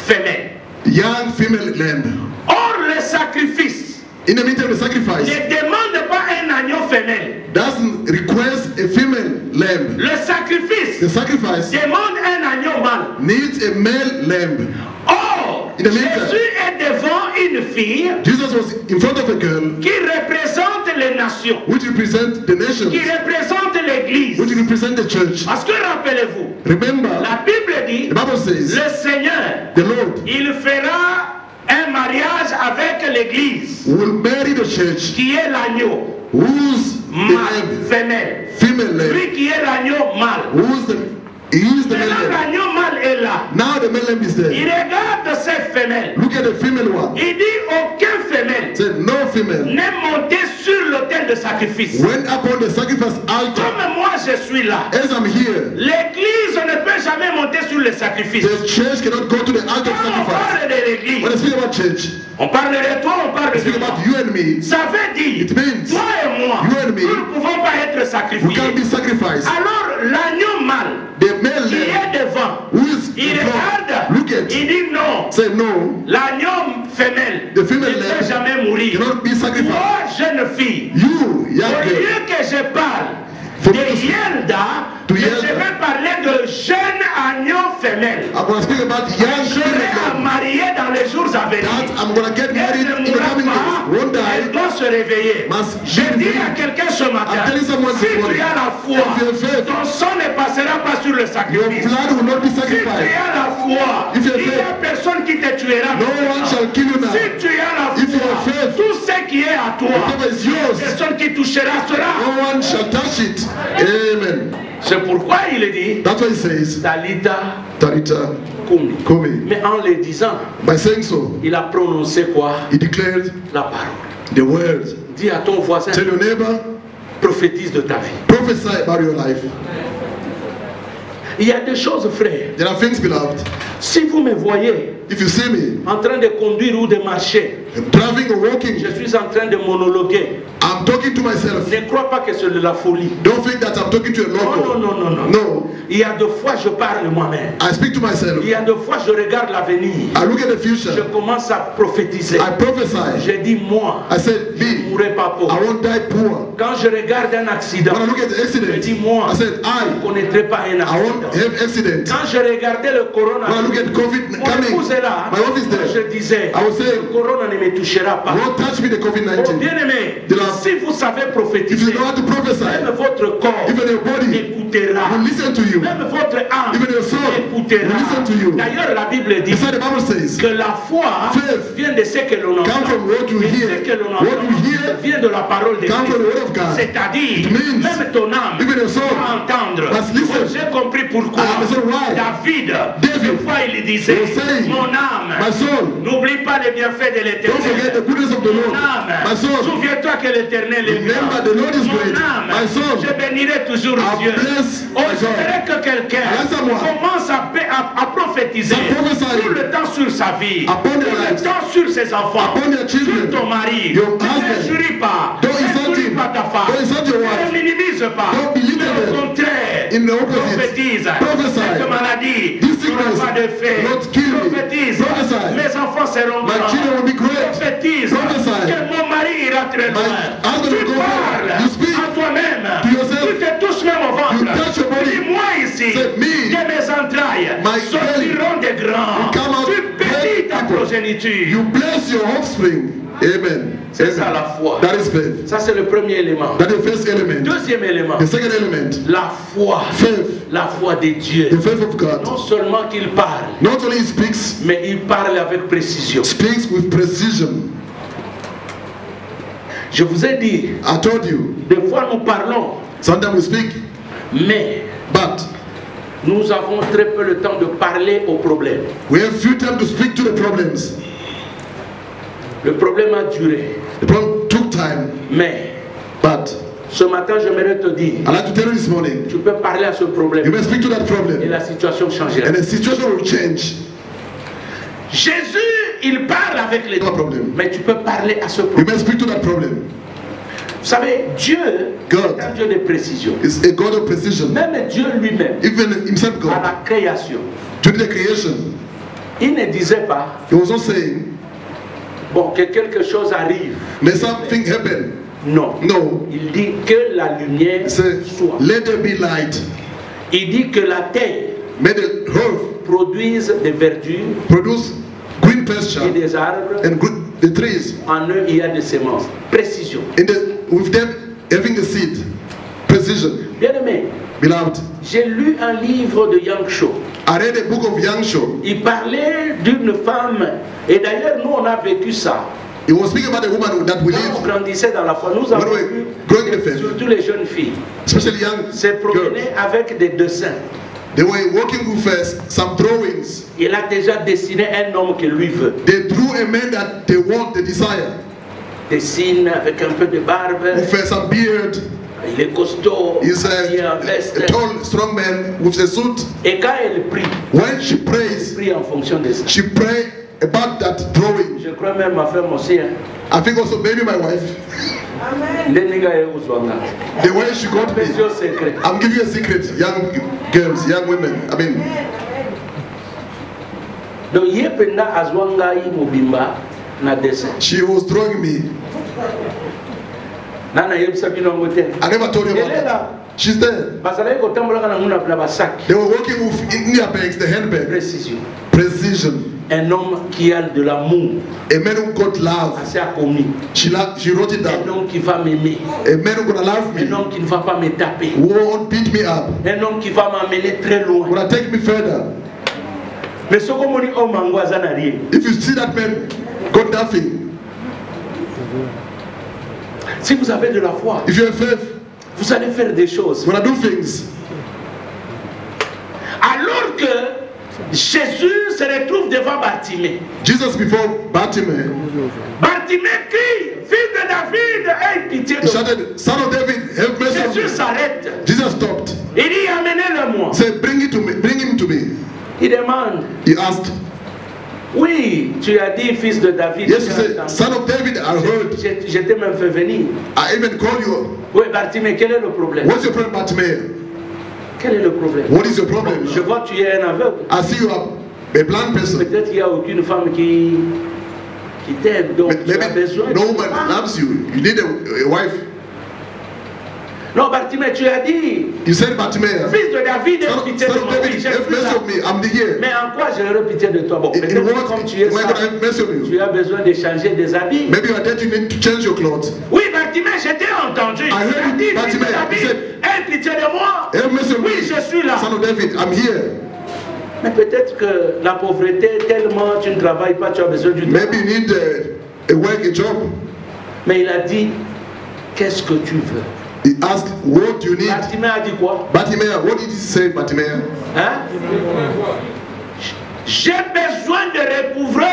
femelles. young female lamb. Or, le sacrifice In the meantime, the sacrifice ne demande pas un agneau femelle. doesn't request a female lamb. Le sacrifice The sacrifice demande un agneau mâle. needs a male lamb. Or, In the meantime- Jésus est devant une fille Jesus was in front of a girl qui représente les nations, which represents the nations, qui représente l'église. which represent the church. Parce que rappelez-vous, Remember, la Bible dit, the Bible says, le Seigneur, the Lord il fera un mariage avec l'église, will marry the church qui est l'agneau, who's the mâle, lamb, femelle. female lamb, Lui qui est l'agneau mâle. he is the male Maintenant, lamb. l'agneau mâle est là. Now the male lamb is Il there. regarde ces femelles. Look at the female one. Il dit, aucun femelle Say, no female n'est monté sur l'autel de sacrifice. went upon the sacrifice altar. Comme moi je suis là, As I'm here, l'église ne peut jamais monter sur le sacrifice. the church cannot go to the altar of Quand on sacrifice. parle de l'église, When I speak about church, on parle de toi, on parle I de speak moi. about you and me. Ça veut dire, It means toi et moi, you and me, nous ne pouvons pas être we sacrifiés. can't be sacrificed. Alors, l'agneau mâle The male qui lamb est devant, who is il in front, regarde, look at, il dit non. say no, L'agneau femelle The female ne peut lamb jamais mourir. cannot be sacrificed. Moi, jeune fille, You, young au girl, lieu que je parle For de me to speak Yelda, to mais je Yelda. vais parler de jeune agneau femelle. I'm going to speak about young J'aurai à female lamb. marier dans les jours à venir. That I'm going to get Elle married ne in the mourra coming pas, days. Won't elle die. doit se réveiller. Must Je be dis à free. quelqu'un ce matin, I'm telling someone si this tu morning, as la foi, if you have faith, ton sang ne passera pas sur le your sacrifice. blood will not be Si tu sacrificed. as la foi, If you have il n'y a faith, personne qui te tuera. no one shall kill you now. Si tu as la If you foi, have faith, tout ce qui est à toi, whatever is yours, personne qui touchera sera. no one shall touch it. Amen. C'est pourquoi il dit That's why he says, Talita Tarita Kumi. Kumi. Mais en le disant, By saying so, il a prononcé quoi? he declared La parole. the words. Dis à ton voisin, Tell your neighbor, prophétise de ta vie. prophesy about your life. Il y a des choses, frère. There are things, beloved. Si vous me voyez If you see me en train de conduire ou de marcher, driving or walking, je suis en train de monologuer. I'm talking to myself. Ne crois pas que c'est de la folie. Don't think that I'm talking to a Non, local. non, non, non, non. No, Il y a deux fois je parle moi-même. I speak to myself. Il y a deux fois je regarde l'avenir. I look at the Je future. commence à prophétiser. I prophesy. Je dis moi, I said, je ne me, mourrai pas pauvre. I won't die poor. Quand je regarde un accident, When I look at the je accident, dis moi, I said, je ne connaîtrai pas un I won't accident. have accident. Quand je regardais le corona, When I look at COVID mon coming, épouse est là. my wife is there. Je disais, I was saying, le corona ne me touchera pas. won't touch me the Oh, COVID-19. bien-aimé, Beloved, si vous savez If prophétiser, you know how to prophesy, même votre corps even your body écoutera. will listen to you. Même votre âme Even your soul écoutera. will listen to you. D'ailleurs, la Bible dit That's why the Bible says, que la foi Faith vient de ce que l'on entend. come from what you Et hear. ce que l'on What entend you hear vient de la parole de come Dieu. from the word of God. C'est-à-dire, It means même ton âme even your soul doit entendre. must listen. Oh, j'ai compris pourquoi. I understand why. David, David une fois il disait, was saying, mon âme, my soul, n'oublie pas les bienfaits de don't forget the l'éternel. goodness of the Mon Lord. âme, My soul, souviens-toi que l'éternel est remember grand. the Lord is Mon great. âme, My soul, je bénirai toujours I Dieu. bless Oh, my j'aimerais que quelqu'un Bless someone. commence à prophétiser Some prophesying. tout le temps sur sa vie, Upon tout their le lives. temps sur ses enfants, Upon their children. sur ton mari. Your Ne husband. t'injurie pas, Don't insult n'injurie him. pas ta pas. But it's not your wife. Ne minimise pas. Don't believe Mais in au it. contraire, In the opposite. prophétise. Prophesy. Cette maladie This n'aura sickness pas d'effet. not kill me. Prophétise. Prophesy. Mes enfants seront My grands. children will be great. Prophétise. Prophesy. Que mon mari ira très loin. husband Tu will go far. parles You speak à toi-même. to yourself. Tu te touches même au ventre. You touch your body. Dis-moi ici. Say, me. Que mes entrailles My sortiront des grands. will come out Tu bénis great ta people. progéniture. You bless your offspring. Amen. C'est ça la foi. That is faith. Ça c'est le premier élément. That is the first element. Deuxième élément. The second element. La foi. Faith. La foi de Dieu. The faith of God. Non seulement qu'il parle, Not only he speaks, mais il parle avec précision. speaks with precision. Je vous ai dit, I told you. des fois nous parlons, Sometimes we speak, mais but nous avons très peu le temps de parler aux problèmes. we have few time to speak to the problems. Le problème a duré, The problem took time, mais but ce matin j'aimerais te dire, I like to tell you this morning, tu peux parler à ce you problème may speak to that et problem, la situation changera. and the situation will change. Jésus, il parle avec les No problem. mais tu peux parler à ce You problème. may speak to that problem. Vous savez, Dieu God est un Dieu de précision. is a God of precision. Même Dieu lui-même, Even himself, à God, la création, during the creation, il ne disait pas, he was not saying, bon, que quelque chose arrive. may something happen. Non. No. Il dit que la lumière He said, soit. let there be light. Il dit que la terre May the earth produise des verdures produce green et pasture des arbres. and the trees. En eux, il y a des semences. Précision. With them having the seed. Precision. Bien aimé, Beloved, j'ai lu un livre de Yang Cho. I read a book of Yang Cho. Il parlait d'une femme. Et d'ailleurs, nous, on a vécu ça. He was speaking about a woman that we Quand on live, grandissait dans la foi, nous avons When we vu, growing in the faith. surtout les jeunes filles, especially young se girls. promener avec des dessins. They were working with some drawings. Il a déjà dessiné un homme que lui veut. They drew a man that they want, they desire. Dessine avec un peu de barbe. With some beard. Il est costaud. He's Il est en veste. a tall, strong man with a suit. Et quand elle prie, When she prays, prie en fonction de ça. she pray about that drawing. Je crois même ma femme aussi. Hein. I think also maybe my wife. The way she got me. I'm giving you a secret, young girls, young women. I mean, Donc yependa azwanga yi mobimba na dessin. she was drawing me. Nana yebisa bino ngote. I never told you about that. She's there. Bazalaki kotambola kana nguna na basaki. They were working with in their bags, the handbag. Précision. Precision. Un homme qui a de l'amour. A man who got love. Assez commis. She wrote it Un down. homme qui va m'aimer. A man who gonna love me. Un homme qui ne va pas me taper. Who won't beat me up. Un homme qui va m'amener très loin. Gonna take me further. Mais ce qu'on dit, oh mango azana rien. If you see that man got nothing. Si vous avez de la foi, If you have faith, vous allez faire des choses. gonna do things. Alors que Jésus se retrouve devant Bartimée. Jesus before Bartimaeus. Bartimée crie, fils de David, aie pitié He de moi. shouted, Son of David, have mercy on Jésus me. s'arrête. Jesus stopped. Il dit, amenez-le-moi. Said, bring it to me, bring him to me. Il demande, He asked. oui, tu as dit fils de David. Yes, he said, Son of David, I heard. Je t'ai même fait venir. I even called you. Oui, Bartimée, quel est le problème? What's your problem, Bartimaeus? Quel est le problème? What is your problem? Je vois que tu es un aveugle. I see you are a blind person. Peut-être qu'il n'y a aucune femme qui t'aime, donc tu as Maybe besoin no de woman femme. loves you. You need a wife. Non, Bartimée, tu as dit, You said, Bartimaeus, fils de David, aie Son pitié de of moi. David, Oui, j'ai have vu mercy ça. on me. I'm the here. Mais en quoi j'aurais pitié de toi? Bon, In peut-être what comme tu es am I going to sage, have mercy on tu you? as besoin de changer des habits. Maybe you are dead, you need to change your clothes. Oui, Bartimée, je t'ai entendu. I heard Tu as you, dit, fils de Bartimée. David, He said, aie pitié de moi. Have mercy on Oui, me. je suis là. Son of David, I'm here. Mais peut-être que la pauvreté, tellement tu ne travailles pas, tu as besoin du Maybe travail. you need a work, a job. Mais il a dit, qu'est-ce que tu veux? He asked, what do you need? Bartimée a dit quoi? Bartimaeus, what did he say, Bartimaeus? Hein? J'ai besoin de recouvrer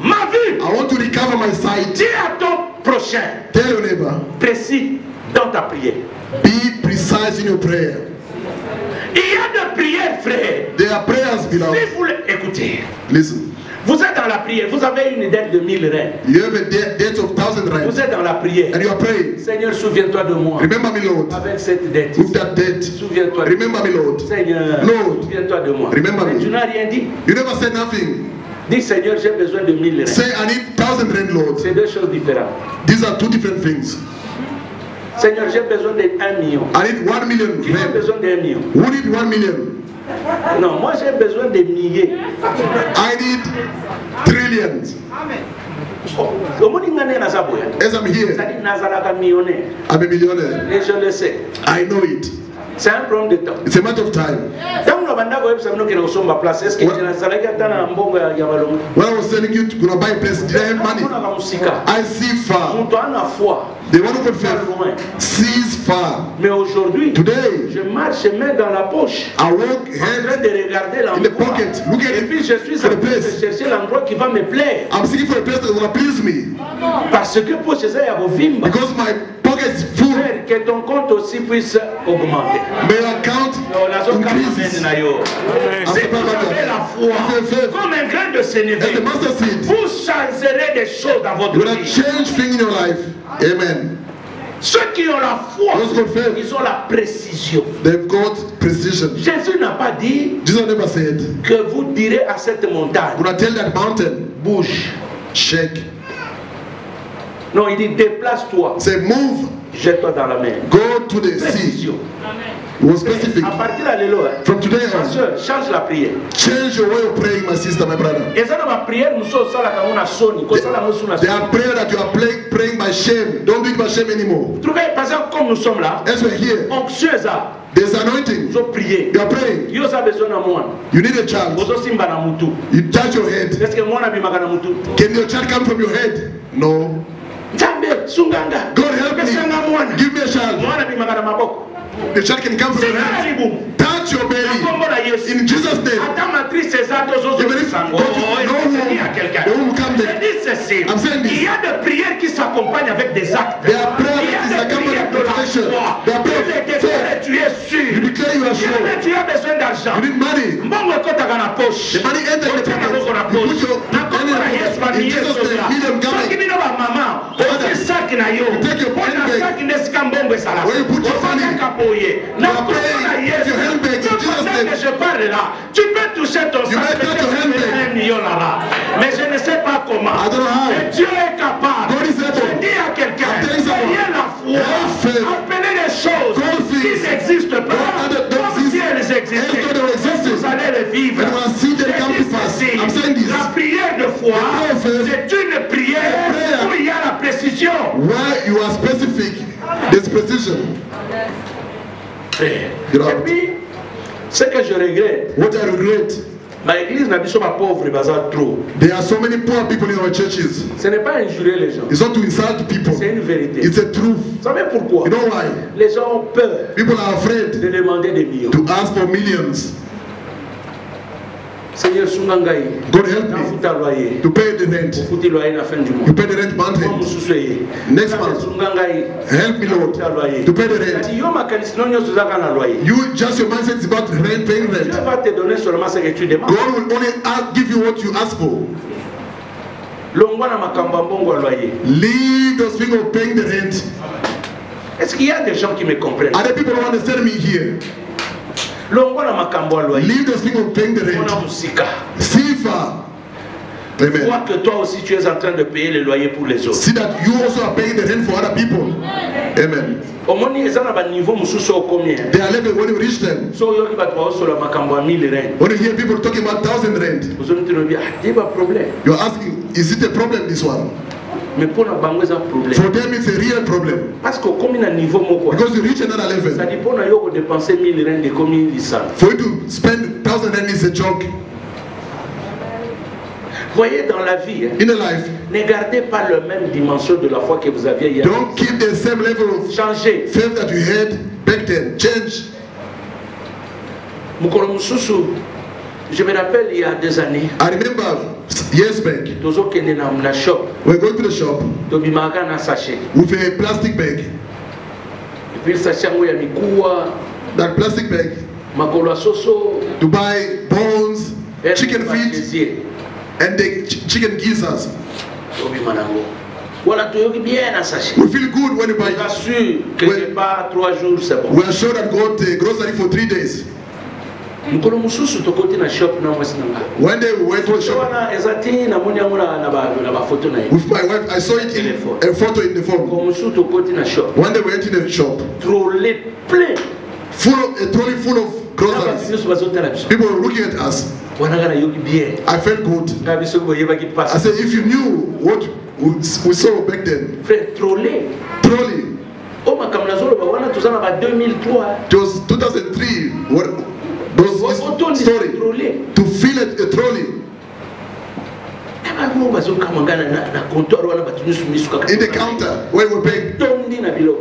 ma vue. I want to recover my sight. Dis à ton prochain, Tell your neighbor, précis dans ta prière. be precise in your prayer. Il y a des prières, frère. There are prayers, beloved. Si vous écoutez, Listen. Vous êtes dans la prière, vous avez une dette de 1000 rand. You have a debt of 1000 rand. Vous êtes dans la prière. And you are praying. Seigneur, souviens-toi de moi. Remember me, Lord. Avec cette dette. With that debt. Souviens-toi. Remember me, Lord. Seigneur, Lord. souviens-toi de moi. Remember me. Mais tu n'as rien dit. You never said nothing. Dis Seigneur, j'ai besoin de 1000 rand. Say, I need 1000 rand, Lord. C'est deux choses différentes. These are two different things. Seigneur, j'ai besoin de 1 million. I need 1 million Qui a rand. besoin de 1 million? Who need 1 million? Non, moi j'ai besoin de milliers. I need trillions. As I'm here, I'm a millionaire. Et je le sais. I know it. C'est un problème de temps. It's a matter of time. When I was telling you to go buy a place, did I have money? I see far. The one who confess sees far. Mais aujourd'hui, today, je marche main dans la poche. I walk hand in the pocket. Look at Et puis je suis en train de chercher l'endroit qui va me plaire. I'm seeking for a place that will please me. Parce que poche est à vimba. Because my pocket is full. Que ton compte aussi puisse augmenter. May your account increases. Si vous avez la foi comme un grain de sénévé, vous changerez des choses dans votre vie. Change things in your life. Amen. Ceux qui ont la foi, ils ont la précision. They've got precision. Jésus n'a pas dit que vous direz à cette montagne, tell that mountain, bouge, shake. Non, il dit déplace-toi. Say move. Jette-toi dans la mer. Go to the sea. It was specific. À partir d'alléluia. From today on, change la prière. Change your way of praying, my sister, my brother. There are prayers that you are praying by shame. Don't do it by shame anymore. As we're here, there's anointing. You are praying. You need a child. You touch your head. Can your child come from your head? No. God help me. Give me a child. The child can come from your hands. Touch your belly. In Jesus' name. Even if no one come there. I'm saying this. Il y a des prières qui s'accompagnent avec des actes. There are prayers qui s'accompagnent avec confession. There are prayers. Tu es sûr. You declare you are sure. Tu as besoin d'argent. You need money. The money enter in the pocket. You put your hand in Jesus' name. Give them garment. You take your handbag. Where you put your money. You are praying with your handbag in Jesus' name. Tu peux toucher ton sac, mais je ne sais pas comment. Mais Dieu est capable. Je dis à quelqu'un, ayez la foi, appelez les choses qui n'existent pas comme si elles existaient. Vous allez les vivre. La prière de foi, c'est une prière où il y a la précision. Where you are specific, there's precision. Et puis, ce que je regrette, what I regret, l'église n'a pas pauvre, trop. There are so many poor people in our churches. Ce n'est pas injurer les gens. It's not to insult people. C'est une vérité. It's a truth. Vous savez pourquoi? You know why? Les gens ont peur. People are afraid de demander des millions. To ask for millions. Seigneur Sungangai, God help me to pay the rent. You pay the rent monthly. Next month, help me, Lord, to pay the rent. You just your mindset is about rent, paying rent. God will only give you what you ask for. Leave those things of paying the rent. Est-ce qu'il y a des gens qui me comprennent? Are the people who understand me here? Leave the thing of paying the rent. Sifa. Amen. Vois que toi aussi tu es en train de payer le loyer pour les autres. See that you also are paying the rent for other people. Amen. They are living when you reach them. When you hear people talking about 1,000 rent, you're asking, is it a problem, this one? For them it's a real problem. Because you reach another level. For you to spend 1,000 rand is a joke. Voyez, dans la vie, in a life, ne gardez pas la même dimension de la foi que vous aviez hier. Don't keep the same level of faith that you had back then. Change. Je me rappelle il y a des années. I remember years back. We're going to the shop with a plastic bag. That plastic bag to buy bones, chicken feet, and the chicken gizzards. Voilà, tu es bien à sachet. We feel good when you buy Je t'assure que c'est pas 3 jours, c'est bon. We are sure that got grocery for 3 days. When day we went to the shop with my wife, I saw it in a photo in the phone. One day we went in the shop, a trolley full of groceries. People were looking at us. I felt good. I said, if you knew what we saw back then. Trolley. It was 2003. Those story to fill a trolley. In the counter where we're paying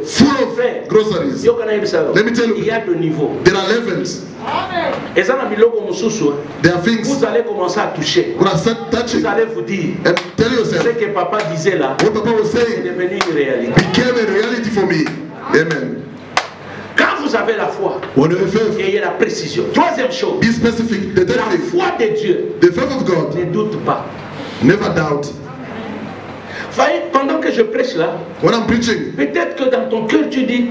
full of groceries. Let me tell you, there are levels. There are things vous allez commencer à toucher. Vous allez vous dire and tell yourself, ce que papa disait là, what Papa was saying became a reality for me. Amen. Quand vous avez la foi, ayez la précision. Troisième chose, be specific. The la foi de Dieu, the faith of God, ne doute pas. Never doubt. Voyez, pendant que je prêche là, when I'm preaching, peut-être que dans ton cœur tu dis,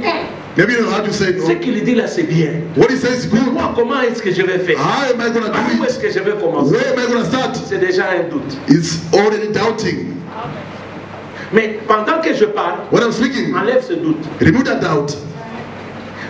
maybe you know how to say no. Ce qu'il dit là c'est bien. What he says is good. Moi, comment est-ce que je vais faire? How am I going to do it? Où est-ce que je vais commencer? Where am I going to start? C'est déjà un doute. It's already doubting. Mais pendant que je parle, when I'm speaking, enlève ce doute. Remove that doubt.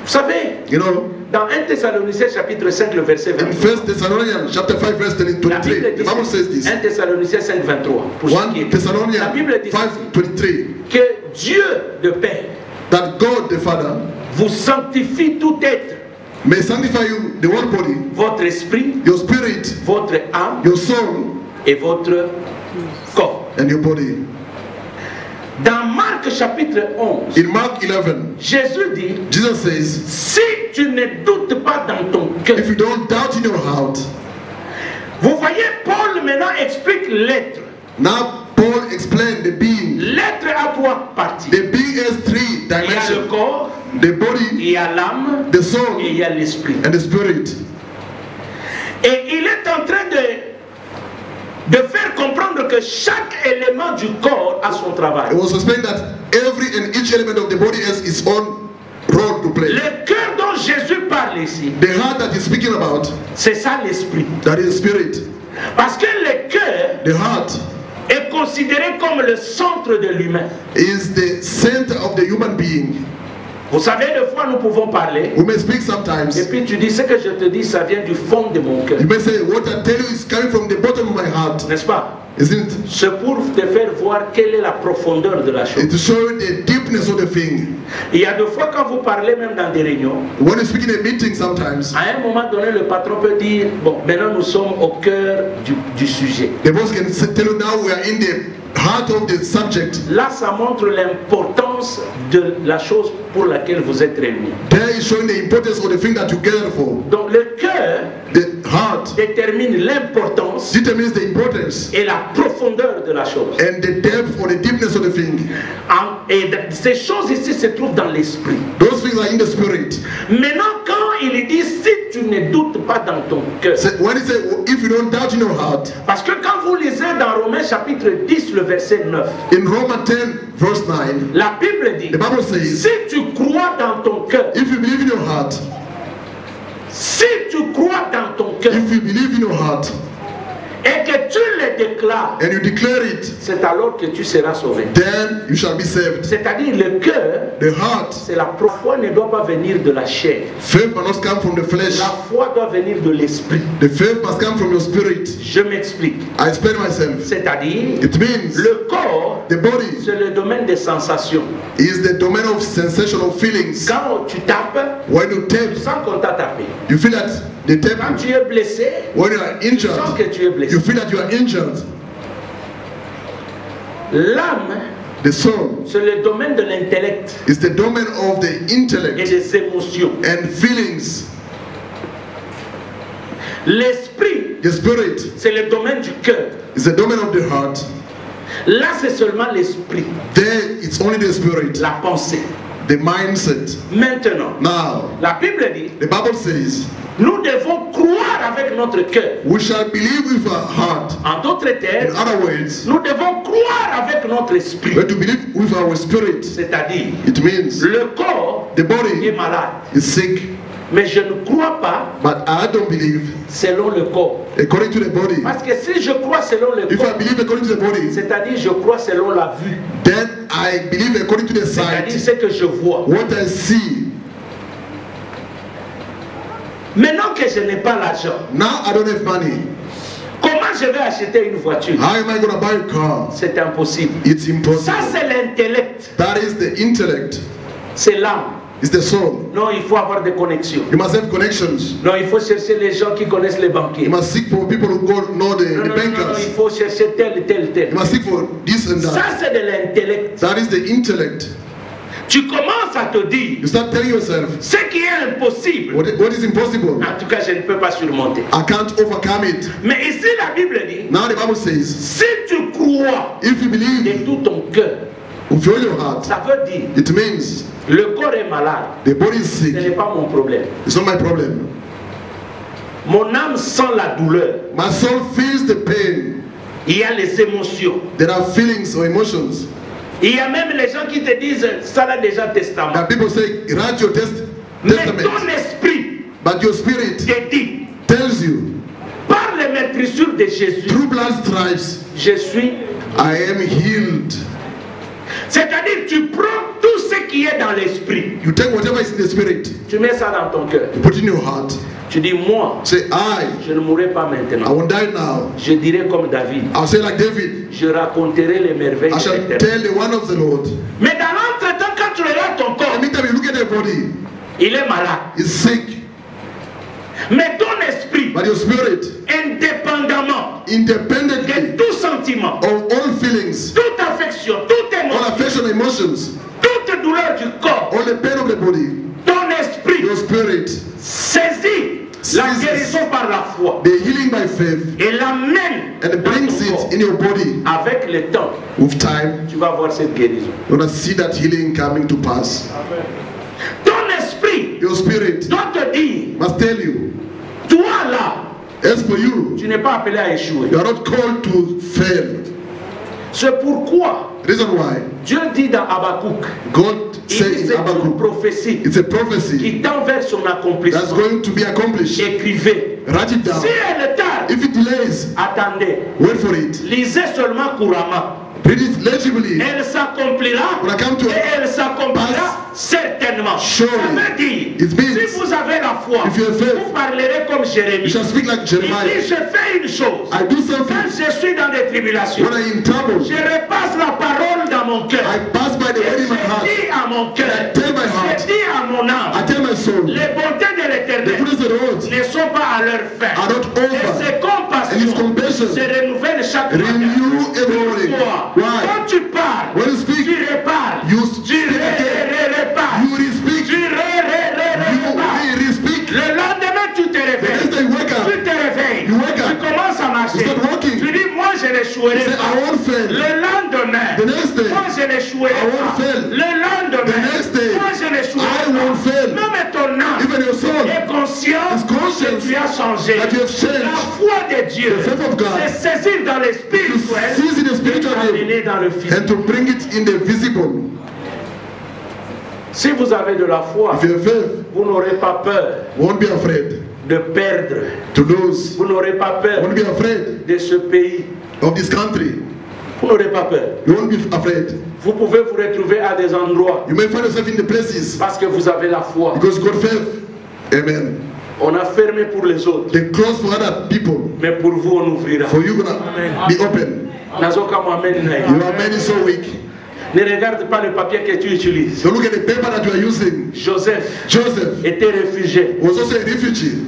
Vous savez, you know, dans 1 Thessaloniciens chapitre 5 le verset 23. In 1 Thessalonians chapter 5 verse 23. The Bible says this. 1 Thessaloniciens 5 23. 1 Thessalonians 5 23. Que Dieu de Père, that God the Father, vous sanctifie tout être. May sanctify you the whole body. Votre esprit, your spirit, votre âme, your soul, et votre corps. And your body. Dans Marc chapitre 11, in Mark 11, Jésus dit, Jesus says, si tu ne doutes pas dans ton cœur, if you don't doubt in your heart. Vous voyez, Paul maintenant explique l'être. Now Paul explained the being. L'être a 3 parties. The being has 3 dimensions. Il y a le corps, the body, il y a l'âme, the soul, et il y a l'esprit. And the spirit. Et il est en train de faire comprendre que chaque élément du corps a son travail. It was explained that every and each element of the body has its own role to play. Le cœur dont Jésus parle ici, the heart that he's speaking about, c'est ça l'esprit. That is spirit. Parce que le cœur, the heart, est considéré comme le centre de l'humain. Is the center of the human being. Vous savez, des fois nous pouvons parler. We may speak sometimes. Et puis tu dis, ce que je te dis, ça vient du fond de mon cœur. You may say, what I tell you is coming from the bottom of my heart. N'est-ce pas? Isn't it? C'est pour te faire voir quelle est la profondeur de la chose. It's to show you the deepness of the thing. Il y a des fois quand vous parlez même dans des réunions. When you speak in a meeting sometimes. À un moment donné, le patron peut dire, bon, maintenant nous sommes au cœur du sujet. The boss can tell you now we are in the heart of the subject. Là, ça montre l'importance de la chose pour laquelle vous êtes réunis. There is showing the importance of the thing that you gather for. Donc le cœur, the heart, détermine l'importance, determines the importance, et la profondeur de la chose. And the depth or the deepness of the thing. Et ces choses ici se trouvent dans l'esprit. Those things are in the spirit. Maintenant, quand il dit si tu ne doutes pas dans ton cœur. When he says if you don't doubt in your heart. Parce que quand vous lisez dans Romains chapitre 10 le verset 9. In Romans 10 verse 9. La Bible dit. The Bible says. Si tu crois dans ton cœur. If you believe in your heart. Si tu crois dans ton cœur. If you believe in your heart. Et que tu le déclares, and you declare it, c'est alors que tu seras sauvé. Then you shall be saved. C'est-à-dire le cœur, the heart, c'est la foi ne doit pas venir de la chair. Faith must come from the flesh. La foi doit venir de l'esprit. The faith must come from your spirit. Je m'explique. I explain myself. C'est-à-dire, it means le corps, the body, c'est le domaine des sensations. Is the domain of sensational feelings. Quand tu tapes, when you tap, tu sens qu'on t'a tapé. You feel that the tap. Quand tu es blessé, when you are injured, tu sens que tu es blessé. You feel that you are injured. L'âme, the soul, c'est le domaine de l'intellect. Is the domain of the intellect et des émotions. And feelings. L'esprit, the spirit, c'est le domaine du cœur. Is the domain of the heart. Là, c'est seulement l'esprit. There, it's only the spirit. La pensée. The mindset. Maintenant, Now, la Bible dit, the Bible says, nous devons croire avec notre cœur. we shall believe with our heart. En d'autres In termes, other words, nous devons croire avec notre we esprit. have to believe with our spirit. C'est-à-dire, It means le corps the est body malade. is sick, Mais je ne crois pas but I don't believe selon le corps. according to the body. Parce que si je crois selon le If I corps, believe according to the body, c'est-à-dire je crois selon la vue, then I believe according to the c'est-à-dire sight. ce que je vois. What I see. Maintenant que je n'ai pas l'argent, Now I don't have money. comment je vais acheter une voiture? How am I going to buy a car? C'est impossible. It's Ça, impossible. c'est l'intellect. That is the intellect. C'est l'âme. It's the soul. Non, il faut avoir des connexions. You must have connections. Non, il faut chercher les gens qui connaissent les banquiers. You must seek for people who go know the Non, bankers. il faut chercher tel, tel, tel. You must seek for this and Ça, that. c'est de l'intellect. That is the intellect. Tu commences à te dire, You start telling yourself, ce qui est impossible, what is impossible? en tout cas, je ne peux pas surmonter. I can't overcome it. Mais ici, la Bible dit, Now the Bible says, si tu crois if you believe de tout ton cœur, with all your heart, ça veut dire, it means le corps est malade. the body is Ce sick. n'est pas mon problème. It's not my problem. Mon âme sent la douleur. My soul feels the pain. Il y a les émotions. There are feelings or emotions. Il y a même les gens qui te disent, ça là déjà testament. That people say, write your Mais ton testament. esprit But your spirit te dit, tells you, par les maîtrisures de Jésus, through blood stripes, je suis. I am healed. C'est-à-dire, tu prends tout ce qui est dans l'esprit, You take whatever is in the spirit, tu mets ça dans ton cœur. you put it in your heart. Tu dis, moi, Say, je ne mourrai pas I maintenant. won't die now. Je dirai comme David, I'll say like David, je raconterai les merveilles I de shall l'Éternel. tell the one of the Lord. Mais dans l'entretemps, quand tu regardes ton corps, Anytime you look at the body, il est malade. it's sick. Mais ton esprit, But your spirit, indépendamment de independently tout sentiment, of all feelings, toute affection, toute all émotion, affection, emotions, toute douleur du corps, all the pain of the body, ton esprit your spirit, saisit la Seizes guérison par la foi the healing by faith, et l'amène and brings dans ton corps. it in your body. Avec le temps, With time, tu vas voir cette guérison. you're going to see that healing coming to pass. Ton esprit Your spirit doit te dire, must tell you, toi là, as for you, tu n'es pas appelé à échouer. you are not called to fail. C'est pourquoi Reason why Dieu dit dans Habakkuk, God il says dit in c'est une Habakkuk, prophétie it's a prophecy qui tend vers son that's accomplissement. going to be accomplished. Écrivez. Write it down. Si elle tarde, If it delays, attendez. wait for it. Lisez seulement couramment. Read it legibly. Elle s'accomplira When I come to et elle s'accomplira certainement. Surely. Ça veut dire, It means, si vous avez la foi, if you have faith, vous parlerez comme Jérémie. you shall speak like Il Jeremiah. dit, je fais une chose. I do Quand something je suis dans des tribulations, when I am in trouble. je repasse la parole dans mon cœur. I pass by the Et word in my je heart. dis à mon cœur, I tell my heart. je dis à mon I âme, tell my soul, les bontés de the l'éternel goodness of the Lord ne sont pas à leur fin. are not Et over. ses And his compassions compassion se renouvellent chaque matin. renew every morning. Pourquoi? Why? Quand tu parles, When you speak, tu reparles. you Tu speak again. reparles. You re-speak. Tu reparles. You re-speak. Le lendemain, tu te The next réveilles. day you wake up. Tu te réveilles. You wake up. Tu commences à marcher. You start walking. Tu dis, moi je You n'échouerai say, pas. I won't fail. Le lendemain, The next day, moi je n'échouerai I won't pas. fail. Le lendemain, The next day, moi je n'échouerai I won't pas. fail. Même ton âme Even your soul est conscient is conscious que tu as changé. that you have changed. La foi de Dieu, The faith of God. c'est saisir dans le To spirituel seize in the et spiritual realm amener dans le physique. and to bring it in the visible. Si vous avez de la foi, If you have faith, vous n'aurez pas peur won't be afraid de perdre. to lose. Vous n'aurez pas peur Won't be afraid de ce pays. of this country. Vous n'aurez pas peur. You won't be afraid. Vous pouvez vous retrouver à des endroits You may find yourself in the places parce que vous avez la foi. because you got faith. Amen. On a fermé pour les autres, They close for other people. mais pour vous on ouvrira. For you gonna be open. Nazoka Mohamed Naï. You are many so weak. Ne regarde pas le papier que tu utilises. So look at the paper that you are using. Joseph Joseph était réfugié. was also a refugee.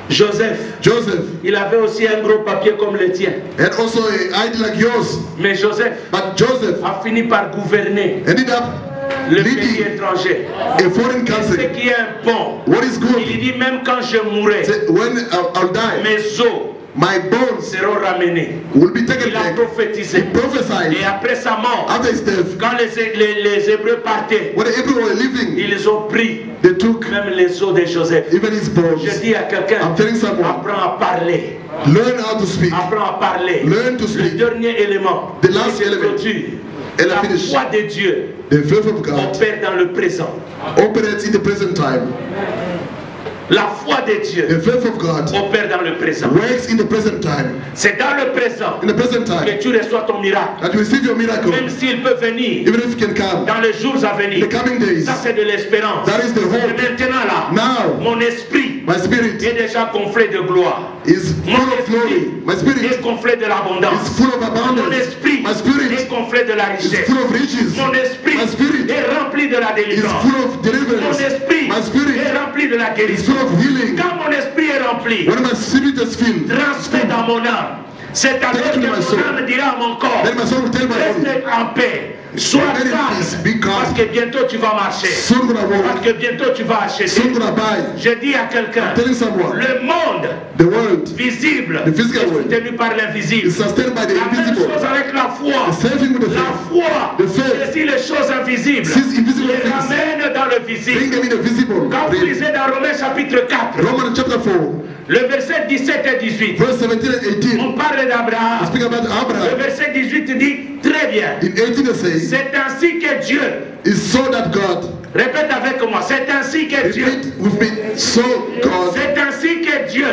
Joseph, Joseph il avait aussi un gros papier comme le tien. had also a ID like yours. Mais Joseph But Joseph a fini par gouverner ended up le pays leading étranger. a foreign Ce country. qui est bon. What is good? Il dit même quand je mourrai, Say, when I'll die, mes os my bones seront ramenés. will be taken Il a back. prophétisé. He prophesied. Et après sa mort, After his death, quand les Hébreux partaient, when the Hebrews were living, ils ont pris they took même les os de Joseph. even his bones. Je dis à quelqu'un, I'm telling someone, apprends à parler. learn how to speak. Apprends à parler. Learn to Le speak. dernier élément, The last c'est element. clôture. And I La finish. foi de Dieu The faith of God opère dans le présent. operates in the present time. La foi de Dieu The faith of God opère dans le présent. works in the present time. C'est dans le présent In the present que time, tu reçois ton miracle. that you receive your miracle, Même s'il peut venir even if it can come dans les jours à in venir. the coming days. Ça c'est de l'espérance. That is the Et hope. maintenant là, Now, mon esprit my spirit est déjà gonflé de gloire. is full Mon of glory. My esprit spirit est gonflé de l'abondance. is full of Mon abundance. esprit My spirit est gonflé de la is richesse. full of riches. Mon esprit My spirit est rempli de la is délivrance. full of Mon deliverance. esprit My spirit est rempli de la is guérison. full of healing. Quand mon esprit est rempli, When my spirit is filled, transmet dans mon âme. C'est alors Take que to my soul. mon âme dira à mon corps, then my soul will tell my body, reste en paix, sois Let it peace, be calme, calm. parce que bientôt tu vas marcher, soon gonna parce walk, que bientôt tu vas soon acheter. gonna buy. Je dis à quelqu'un, Telling someone, le monde the world visible The physical est world soutenu par l'invisible. is sustained by the La même invisible. chose avec la foi. The same thing with the La faith. foi The faith saisit les choses invisibles, sees invisible les things, ramène dans le bring visible. them in the visible. Quand vous lisez dans Romains chapitre 4, Romans chapter 4, le verset 17 et 18, verse 17 and 18, on parle d'Abraham. speak about Le Abraham. verset 18 dit très bien. In 18 it says, C'est ainsi que Dieu, is so that God, répète avec moi, c'est ainsi que Dieu, repeat with me, so God c'est ainsi que Dieu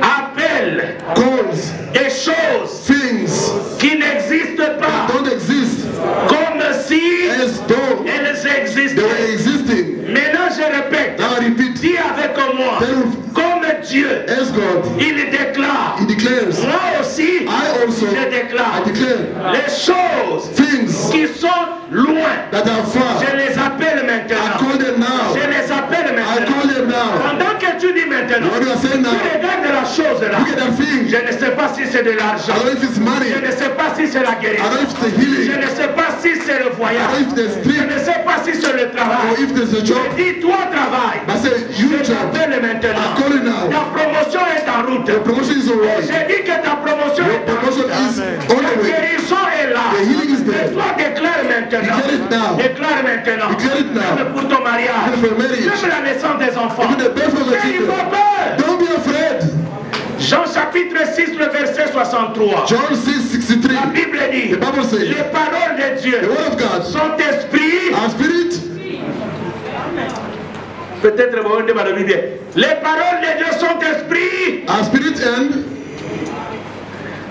appelle calls des choses things qui n'existent pas that don't exist comme si as though elles they existaient. were existing. Maintenant je répète, Now I repeat, dis avec moi, tell with, comme Dieu, as God, il déclare, He declares, moi aussi, I also, je déclare, I declare, les choses things qui sont loin, that are far, je les appelle I maintenant. call them now. Je les appelle I maintenant. call them now. Pendant que tu dis maintenant, What you are saying tu now, regardes la chose là. look at that thing. Je ne sais pas si c'est de I l'argent. don't know if it's money. Je ne sais pas si c'est la I guérison. don't know if it's the Je healing. ne sais pas si c'est le I don't voyage. know if there's Je sleep ne sais pas si c'est le or travail. if there's a Je job. dis, toi travail. I say, you Je job. t'appelle I maintenant. call it now. Ta promotion est en route. The promotion is Je alright. dis que ta promotion Your est en promotion route. is on La the way. guérison est là. The healing is there. Et toi déclare maintenant. Declare it now. Déclare maintenant. Declare it now. Même pour ton mariage. Even for marriage. Même la naissance des enfants. Even the birth of the N'ayez pas children. peur. Don't be afraid. Jean chapitre 6, le verset 63. John 6:63. La Bible dit, The Bible says, les paroles de Dieu the word of God, sont esprit. our spirit, Peut-être vous allez me dire, les paroles de Dieu sont esprit. our spirit, and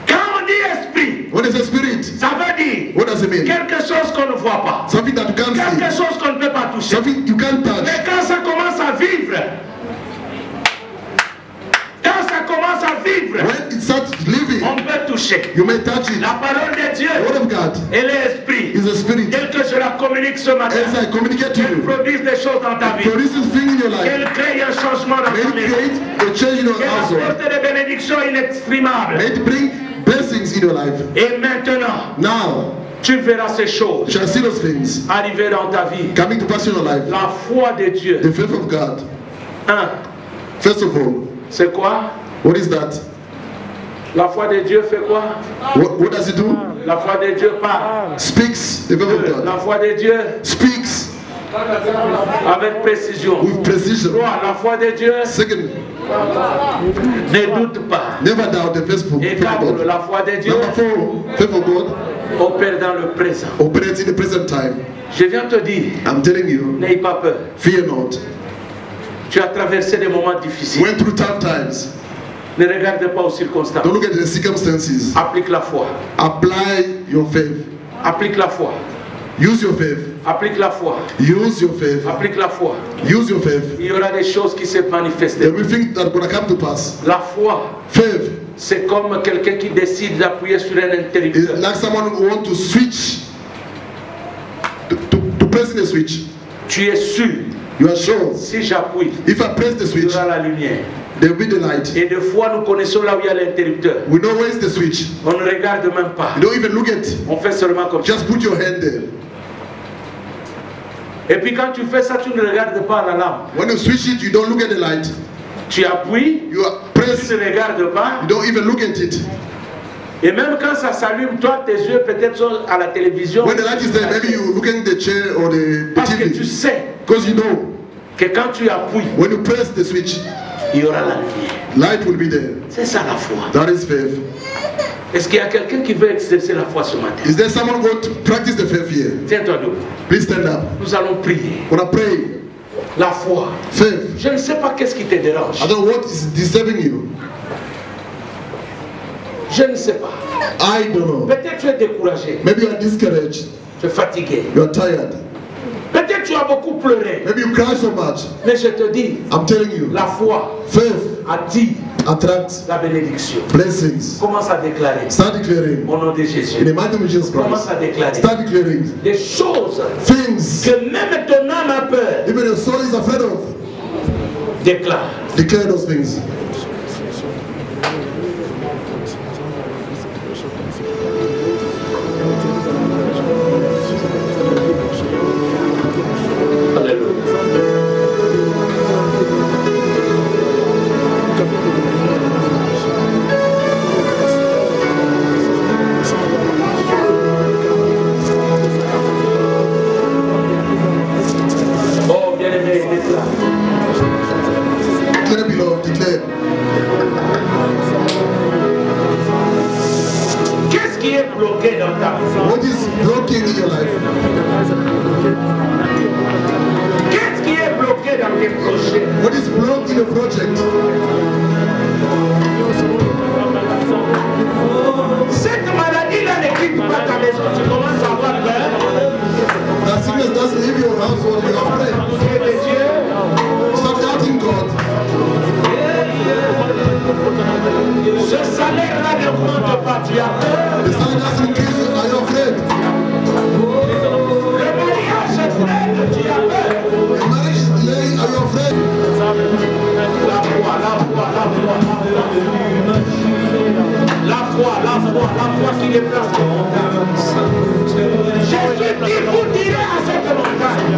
Quand on dit esprit, what is a spirit? ça veut dire What does it mean? quelque chose qu'on ne voit pas, Something that you can't quelque see. chose qu'on ne peut pas toucher. Something you can't touch. Mais quand ça commence à vivre, quand ça commence à vivre, When it starts living, on peut toucher. you may touch it. La parole de Dieu, The word of God elle est esprit. is a spirit. Tel que je la communique ce matin, As I communicate to qu'elle you, produise des choses dans ta vie, produces things in your life. qu'elle crée un changement dans May ta it maison, create a change in your qu'elle household. apporte des bénédictions inexprimables. May it bring blessings in your life. Et maintenant, Now, tu verras ces you choses shall see those things arriver dans ta vie. coming to pass in your life. La foi de Dieu. The faith of God. First of all, C'est quoi? what is that? La foi de Dieu fait quoi? What does it do? La foi de Dieu parle. Speaks. The faith of La God foi de Dieu speaks avec précision. with precision. 3. La foi de Dieu Second, ne doute pas. never doubt the faith of Et 4. God. La foi de Dieu Number 4, faith of God opère dans le présent. operates in the present time. Je viens te dire, I'm telling you, n'aie pas peur. fear not. Tu as traversé des moments difficiles. Went through tough times. Ne regarde pas aux circonstances. Don't look at the circumstances. Applique la foi. Apply your faith. Applique la foi. Use your faith. Applique la foi. Use your faith. Applique la foi. Use your faith. Il y aura des choses qui se There manifesteront. will be things that are going to come to pass. La foi, Faith c'est comme quelqu'un qui décide d'appuyer sur un is interrupteur. like someone who wants to switch, to press the switch. Tu es sûr, You are sure. si j'appuie, If I press the il y switch, aura la lumière. there will be the light. Et des fois, nous connaissons là où il y a l'interrupteur. We know where is the switch. On ne regarde même pas. You don't even look at. On fait seulement comme ça. Just put your hand there. Et puis quand tu fais ça, tu ne regardes pas la lampe. When you switch it, you don't look at the light. Tu appuies, You are press, tu ne regardes pas. you don't even look at it. Et même quand ça s'allume, toi, tes yeux peut-être sont à la télévision. When the light is there, maybe you looking at the chair or the Parce que TV. tu sais Because you know, que quand tu appuies, when you press the switch, il y aura la lumière. light will be there. C'est ça la foi. That is faith. Est-ce qu'il y a quelqu'un qui veut exercer la foi ce matin? Is there someone going to practice the faith here? Tiens-toi debout. Please stand up. Nous allons prier. When I pray, La foi. faith. Je ne sais pas qu'est-ce qui te dérange. I don't know what is disturbing you. Je ne sais pas. I don't know. Peut-être tu es découragé. Maybe you are discouraged. Tu es fatigué. You are tired. Peut-être tu as beaucoup pleuré. Maybe you cry so much. Mais je te dis, I'm telling you, la foi faith attire attracts la bénédiction. blessings. Commence à déclarer. Start declaring. Au nom de In Jésus. the mighty name of Jesus Commence Christ. à déclarer. Start declaring Des choses things que même ton âme a peur. even your soul is afraid of. Déclare. Declare those things. Oh, bien-aimé, déclare. Declare, beloved, declare. Qu'est-ce qui est bloqué dans ta vie? What is blocking in your life? Qu'est-ce qui est bloqué dans tes projets? What is blocked in your project? Cette maladie-là ne quitte pas ta maison, tu commences à avoir peur. That sickness doesn't leave your household, you are afraid. Tu es de Dieu. Stop doubting God. Ce salaire-là ne compte pas, tu as peur. The sign doesn't increase you, are you afraid? Le mariage est freine, tu as peur. The marriage is delaying, are you afraid? La foi, la foi, la foi, la foi qui déplace les montagnes. Jésus dit, vous direz à cette montagne.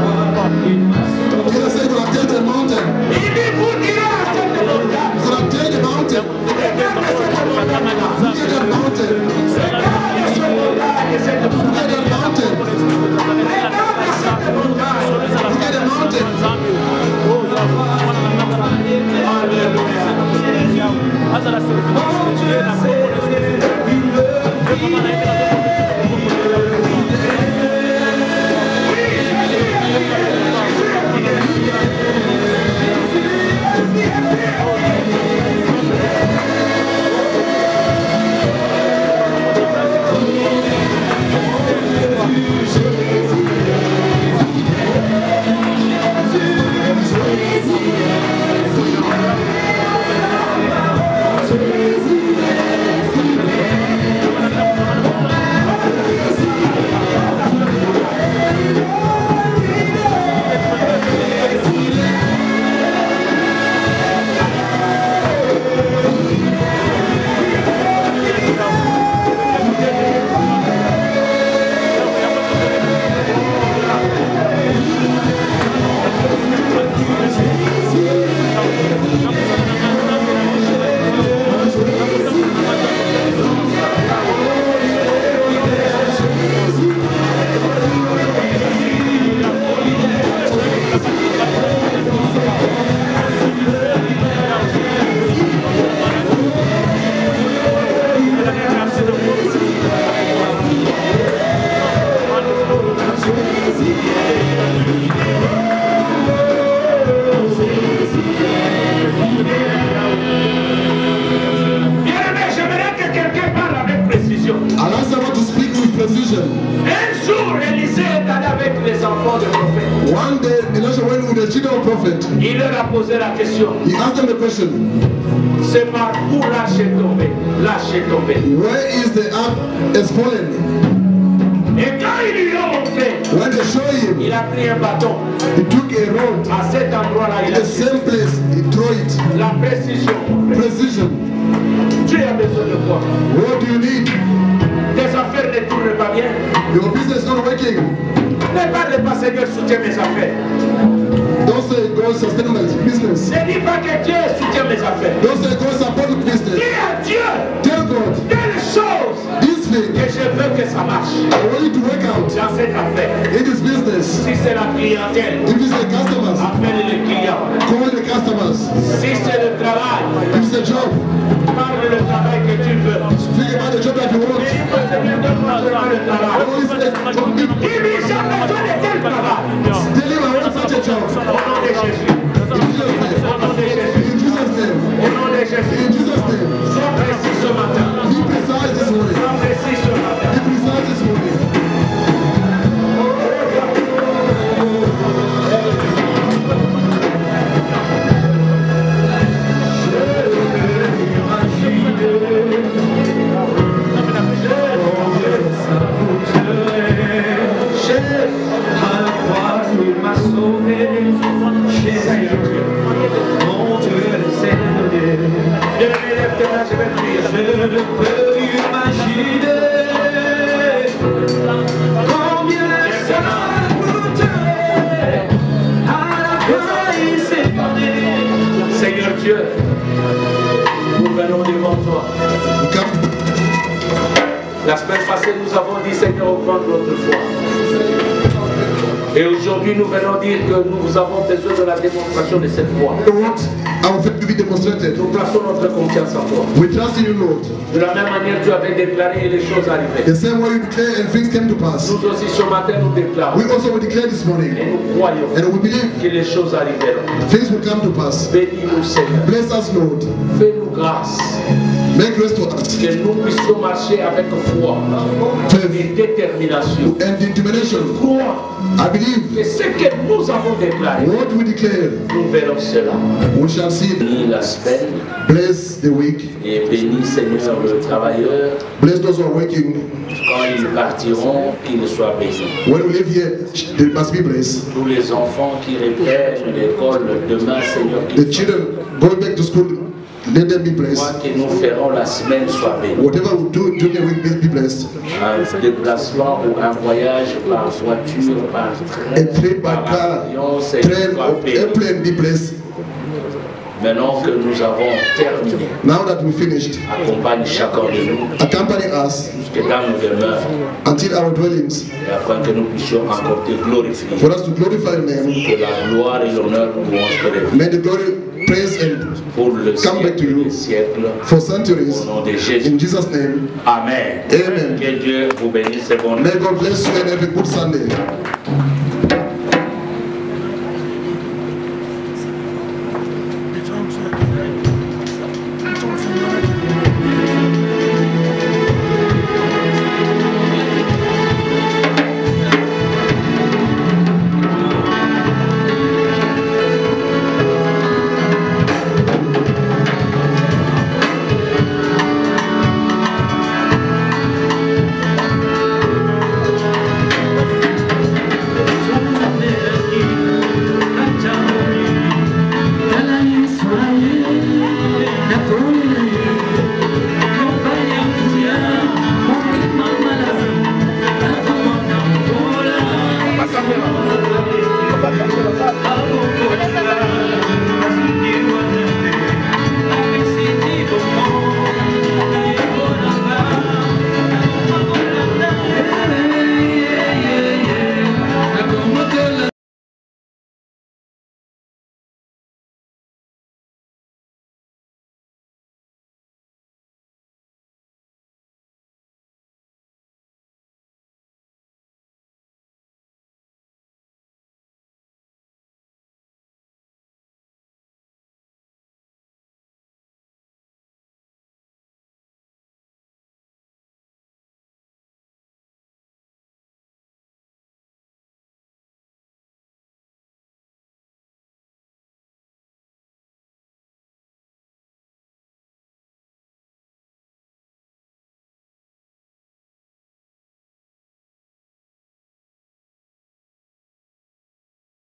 Jesus said, gonna tell the mountain. Il dit, vous direz à cette montagne. Gonna tell the mountain. Regarde cette montagne-là. Look at that mountain. Regarde cette montagne, cette Look montagne. at that mountain. Regarde cette montagne. Look at the mountain. One day, Elijah went with the children of prophet. Il leur a posé la question. He asked them the question. C'est par où lâcher tomber? Lâcher tomber. Where is the ark has fallen? Et quand ils lui ont montré, When they show him, il a pris un bâton. he took a rod. À cet endroit-là, il In a the same place, he threw it. la précision. Precision. Tu as besoin de quoi? What do you need? Tes affaires ne tournent pas bien. Your business is not working. Ne parle pas, Seigneur, soutiens mes affaires. Don't say God sustain my business. Ne dis pas que Dieu soutient mes affaires. Don't say God support business. Dis à Dieu. Tell God. Telle chose. This thing. Et je veux que ça marche. I want it to work out. Dans cette affaire. In this business. Si c'est la clientèle. If it's the customers. Appelle les clients. Call the customers. Si c'est le travail. If it's the job. Parle le travail que tu veux. Think about the job that you want. Always say, Dis-lui, j'ai besoin de tel travail. tell him I want such a job. Au nom de Jésus. Au nom de Jésus. In Jesus' name. Au nom de Jésus. In Jesus' name. Sois précis ce matin. Be precise this morning. Sois précis ce matin. Be precise this morning. Je ne peux imaginer combien ça coûterait à la fin il s'est donné. Seigneur Dieu, nous venons devant toi. La semaine passée, nous avons dit, Seigneur, augmente notre foi. Et aujourd'hui, nous venons dire que nous avons besoin de la démonstration de cette foi. Our faith to be demonstrated. Nous plaçons notre confiance en toi. We trust in you, Lord. De la même manière, tu avais déclaré et les choses arrivaient. The same way you declare and things came to pass. Nous aussi, ce matin, nous déclarons. We also will declare this morning. Et nous croyons And we believe que les choses arriveront. things will come to pass. Bénis-nous, Seigneur. Bless us, Lord. Fais-nous grâce. Make grace to us. Que nous puissions marcher avec foi et détermination. And determination. Crois I believe que ce que nous avons déclaré, what we declare, nous verrons cela. we shall see. Bénis la semaine Bless the week. et bénis, Seigneur, le travailleur. Bless those who are working. Quand ils partiront, qu'ils soient bénis. When we live here, they must be blessed. Tous les enfants qui reprennent l'école demain, Seigneur, The children going back to school, let them be blessed. quoi que nous ferons la semaine soit béni. Whatever we do during the week, be blessed. Un déplacement ou un voyage par voiture, par A train par by car, avion, Seigneur, train soit or béni. airplane, be blessed. Maintenant que nous avons terminé, Now that we finished, accompagne chacun de nous accompany us jusque dans nos demeures, until our dwellings, et afin que nous puissions encore te glorifier. for us to glorify your name. Que la gloire et l'honneur nous te May the glory, praise, and pour le come back to siècle you des siècles. for centuries. Au nom de Jésus. In Jesus' name, Amen. Amen. Que Dieu vous bénisse et bon. may God bless you and have a good Sunday. Thank you.